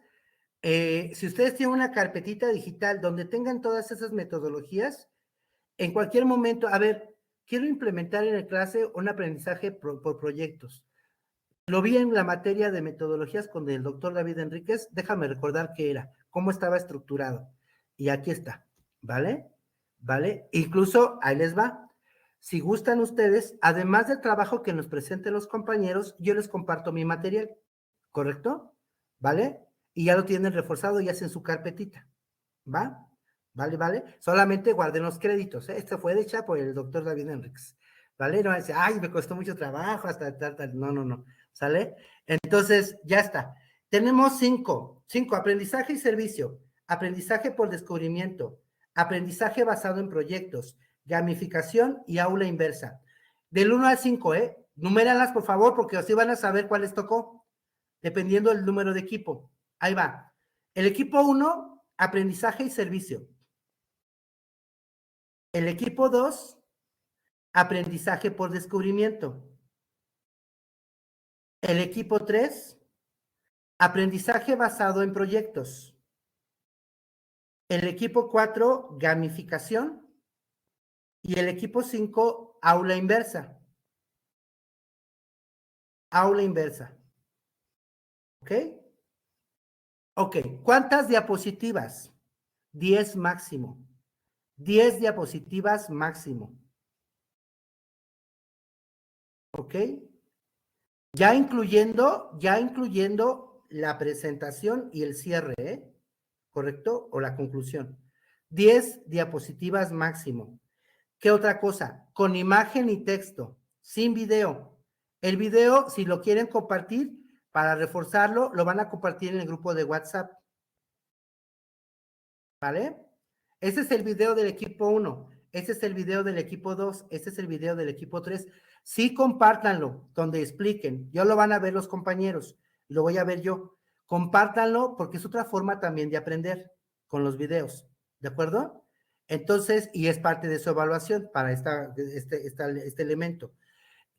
si ustedes tienen una carpetita digital donde tengan todas esas metodologías, en cualquier momento, a ver, quiero implementar en la clase un aprendizaje por proyectos. Lo vi en la materia de metodologías con el doctor David Enríquez, déjame recordar qué era, cómo estaba estructurado. Y aquí está, ¿vale? ¿Vale? Incluso, ahí les va. Si gustan ustedes, además del trabajo que nos presenten los compañeros, yo les comparto mi material, ¿correcto? ¿Vale? Y ya lo tienen reforzado y hacen su carpetita, ¿va? ¿Vale? Solamente guarden los créditos, ¿eh? Esto fue hecha por el doctor David Enríquez, ¿vale? No dice, ay, me costó mucho trabajo, hasta tal. No. ¿Sale? Entonces, ya está. Tenemos 5, aprendizaje y servicio, aprendizaje por descubrimiento, aprendizaje basado en proyectos, gamificación y aula inversa. Del 1 al 5, numéralas, por favor, porque así van a saber cuál les tocó, dependiendo del número de equipo. Ahí va. El equipo 1, aprendizaje y servicio. El equipo 2, aprendizaje por descubrimiento. El equipo 3, aprendizaje basado en proyectos. El equipo 4, gamificación. Y el equipo 5, aula inversa. Aula inversa. ¿Ok? Ok. ¿Cuántas diapositivas? 10 máximo. 10 diapositivas máximo. ¿Ok? Ya incluyendo la presentación y el cierre, ¿eh? ¿Correcto? O la conclusión. 10 diapositivas máximo. ¿Qué otra cosa? Con imagen y texto, sin video. El video, si lo quieren compartir, para reforzarlo, lo van a compartir en el grupo de WhatsApp. ¿Vale? Ese es el video del equipo 1. Ese es el video del equipo 2. Ese es el video del equipo 3. Sí, compártanlo, donde expliquen. Ya lo van a ver los compañeros. Lo voy a ver yo. Compártanlo porque es otra forma también de aprender con los videos. ¿De acuerdo? Entonces, y es parte de su evaluación para este elemento.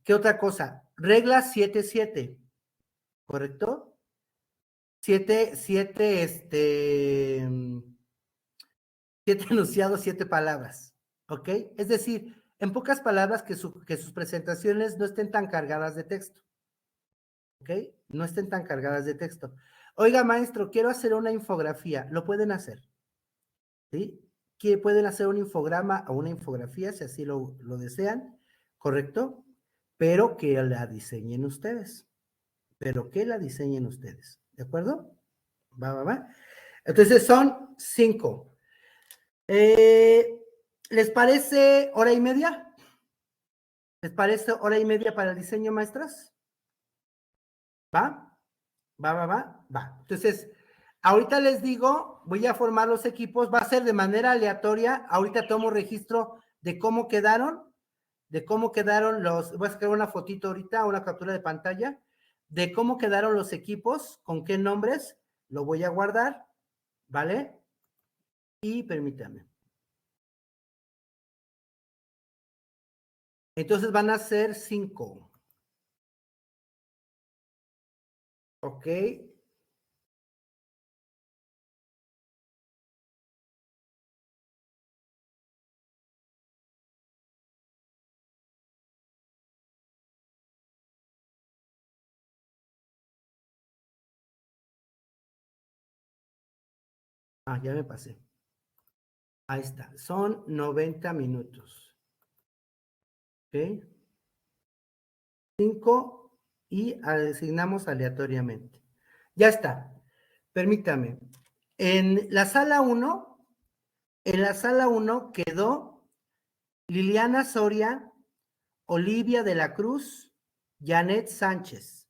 ¿Qué otra cosa? Regla 7-7, ¿correcto? 7 enunciados, 7 palabras, ¿ok? Es decir, en pocas palabras, que sus presentaciones no estén tan cargadas de texto, ¿ok? No estén tan cargadas de texto. Oiga, maestro, quiero hacer una infografía. Lo pueden hacer, ¿sí? Que pueden hacer un infograma o una infografía, si así lo desean, ¿correcto? Pero que la diseñen ustedes. ¿De acuerdo? Va. Entonces son 5. ¿Les parece hora y media? ¿Les parece hora y media para el diseño, maestras? ¿Va? Va. Entonces, ahorita les digo, voy a formar los equipos, va a ser de manera aleatoria. Ahorita tomo registro de cómo quedaron voy a sacar una fotito ahorita, una captura de pantalla, de cómo quedaron los equipos, con qué nombres, lo voy a guardar, ¿vale? Y permítanme. Entonces van a ser 5. Ok. Ya me pasé. Ahí está. Son 90 minutos. ¿Ok? 5 y asignamos aleatoriamente. Ya está. Permítame. En la sala 1 quedó Liliana Soria, Olivia de la Cruz, Janet Sánchez.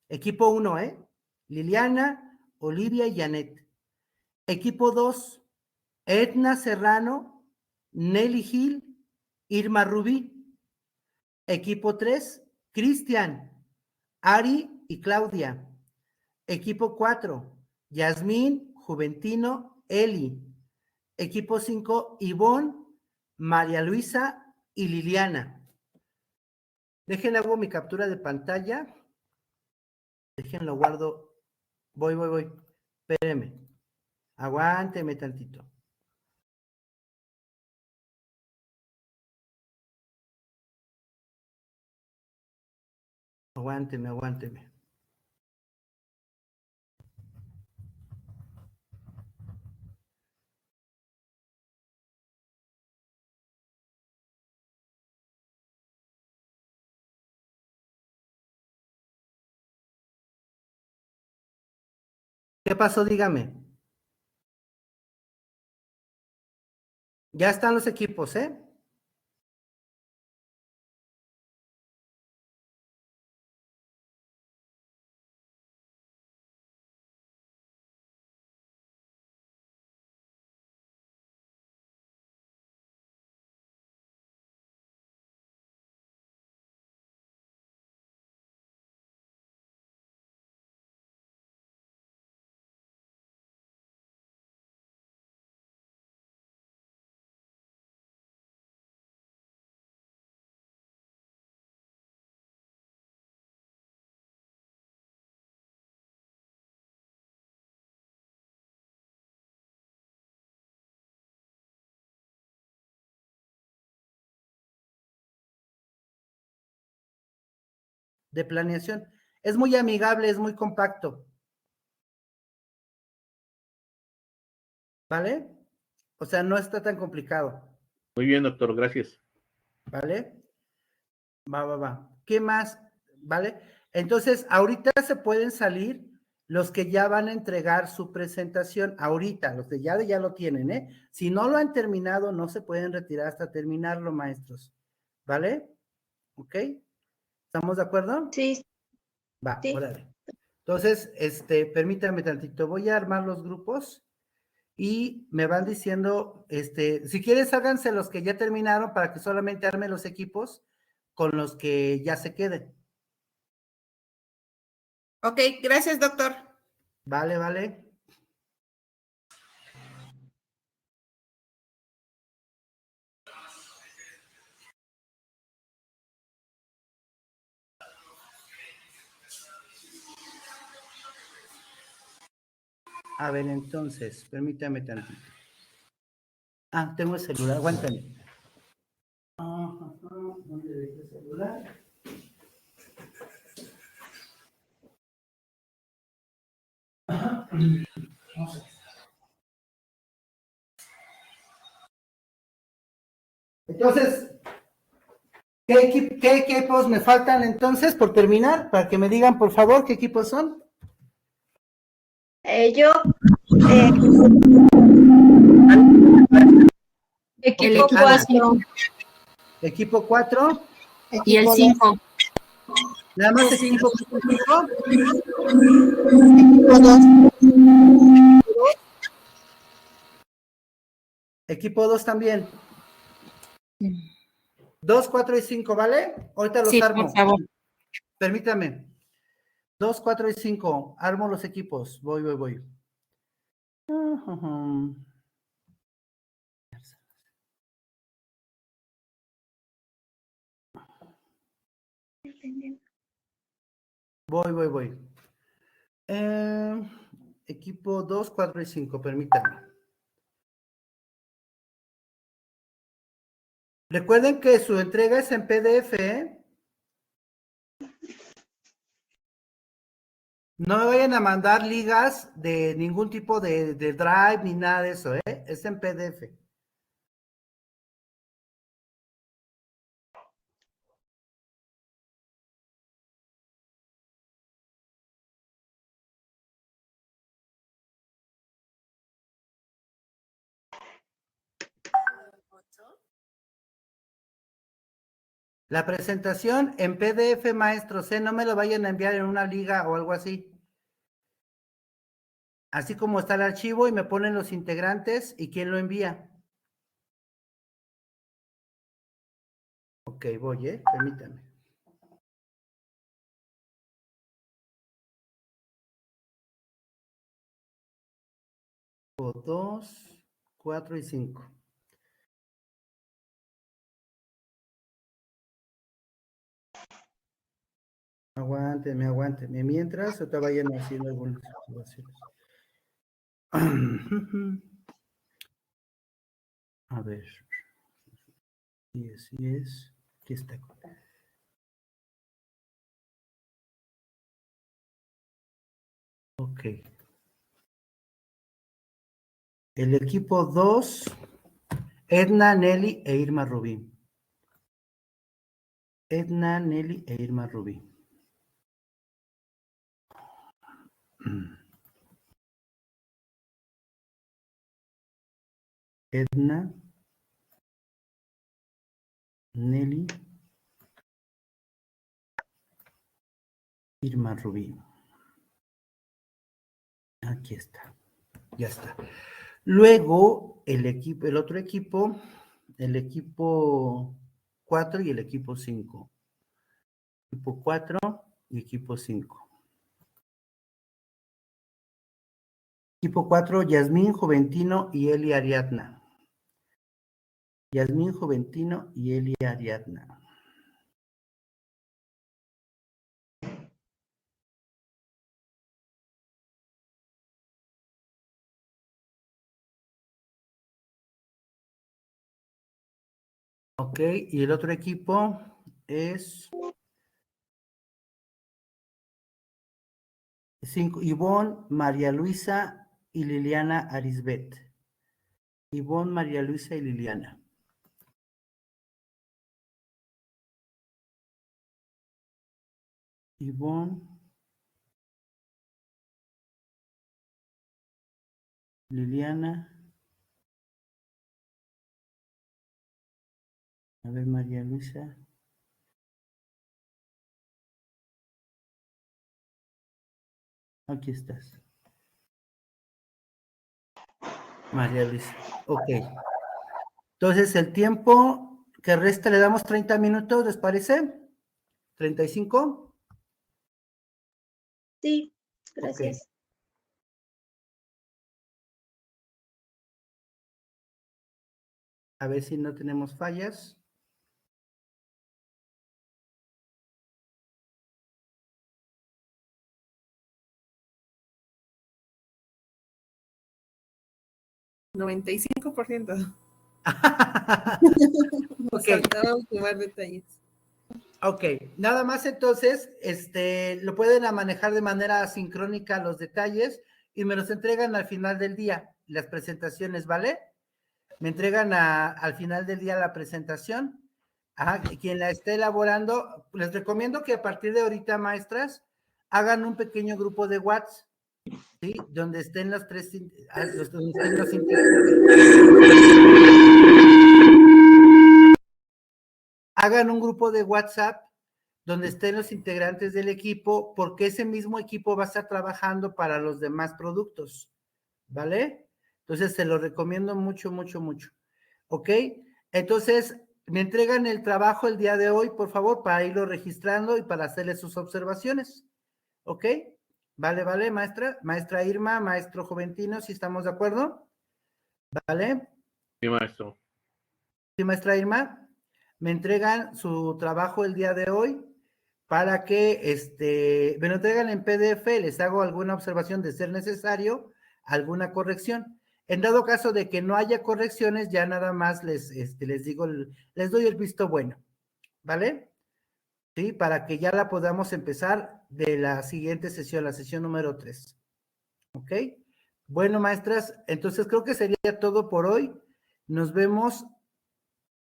Equipo 1, Liliana, Olivia y Janet. Equipo 2, Edna Serrano, Nelly Gil, Irma Rubí. Equipo 3, Cristian, Ari y Claudia. Equipo 4, Yasmín, Juventino, Eli. Equipo 5, Ivonne, María Luisa y Liliana. Déjenle hago mi captura de pantalla. Déjenlo guardo. Voy. Espérenme. Aguánteme tantito. Aguánteme. ¿Qué pasó? Dígame. Ya están los equipos, de planeación. Es muy amigable, es muy compacto. ¿Vale? O sea, no está tan complicado. Muy bien, doctor, gracias. ¿Vale? Va. ¿Qué más? ¿Vale? Entonces, ahorita se pueden salir los que ya van a entregar su presentación. Ahorita, los que ya lo tienen, Si no lo han terminado, no se pueden retirar hasta terminarlo, maestros. ¿Vale? ¿Ok? ¿Estamos de acuerdo? Sí. Va, Sí. órale. Entonces, permítanme tantito, voy a armar los grupos y me van diciendo, si quieres, háganse los que ya terminaron para que solamente arme los equipos con los que ya se queden. Ok, gracias, doctor. Vale. A ver, entonces, permítame tantito. Tengo el celular, aguántame. ¿Dónde dejé el celular? Entonces, ¿qué equipos me faltan entonces por terminar? Para que me digan, por favor, ¿qué equipos son? Equipo 4 Equipo 4. y el 5. Nada más equipo 5. Equipo 2 también. 2, 4 y 5, ¿vale? Ahorita los Sí, armo. por favor. Permítame. 2, 4 y 5. Armo los equipos. Voy. Voy. Equipo 2, 4 y 5, permítame. Recuerden que su entrega es en PDF, ¿eh? No me vayan a mandar ligas de ningún tipo de Drive ni nada de eso, ¿eh? Es en PDF. La presentación en PDF, maestros, no me lo vayan a enviar en una liga o algo así. Así como está el archivo y me ponen los integrantes y quién lo envía. Ok, voy, permítame. O 2, 4 y 5. Aguánteme. Mientras, te vayan haciendo algunas observaciones. A ver. Sí es. Aquí está. Ok. El equipo 2, Edna, Nelly e Irma Rubí. Edna, Nelly e Irma Rubí. Edna, Nelly, Irma Rubí. Aquí está. Ya está. Luego, el otro equipo, el equipo 4 y el equipo 5. Equipo 4 y equipo 5. Equipo 4, Yasmín Juventino y Eli Ariadna. Yasmín Juventino y Eli Ariadna. Ok, y el otro equipo es 5, Ivonne, María Luisa y Liliana Arisbet. Ivonne, María Luisa y Liliana. Ivonne, Liliana. A ver, María Luisa. Aquí estás. María Luisa. Ok. Entonces, el tiempo que resta le damos 30 minutos, ¿les parece? ¿35? Sí, gracias. Ok. A ver si no tenemos fallas. %95%. Ok. Faltaba sumar detalles. Ok, nada más entonces, lo pueden manejar de manera sincrónica los detalles y me los entregan al final del día, las presentaciones, ¿vale? Me entregan al final del día la presentación. Ajá, quien la esté elaborando, les recomiendo que a partir de ahorita, maestras, hagan un pequeño grupo de WhatsApp, ¿sí? Donde estén los tres, donde estén los hagan un grupo de WhatsApp donde estén los integrantes del equipo, porque ese mismo equipo va a estar trabajando para los demás productos, ¿vale? Entonces, se lo recomiendo mucho, mucho, mucho. ¿Ok? Entonces, me entregan el trabajo el día de hoy, por favor, para irlo registrando y para hacerle sus observaciones. ¿Ok? Vale, vale, maestra. Maestra Irma, maestro Juventino, ¿sí estamos de acuerdo? ¿Vale? Sí, maestro. Sí, maestra Irma. Me entregan su trabajo el día de hoy para que me lo entregan en PDF, les hago alguna observación de ser necesario, alguna corrección. En dado caso de que no haya correcciones, ya nada más les digo, les doy el visto bueno, ¿vale? Sí, para que ya la podamos empezar de la siguiente sesión, la sesión número 3. ¿Ok? Bueno, maestras, entonces creo que sería todo por hoy. Nos vemos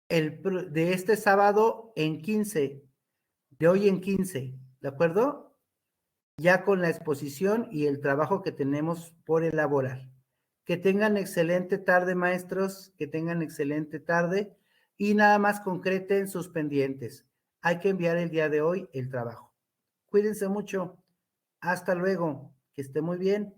de este sábado en 15, de hoy en 15, ¿de acuerdo? Ya con la exposición y el trabajo que tenemos por elaborar. Que tengan excelente tarde, maestros, que tengan excelente tarde y nada más concreten sus pendientes. Hay que enviar el día de hoy el trabajo. Cuídense mucho. Hasta luego. Que esté muy bien.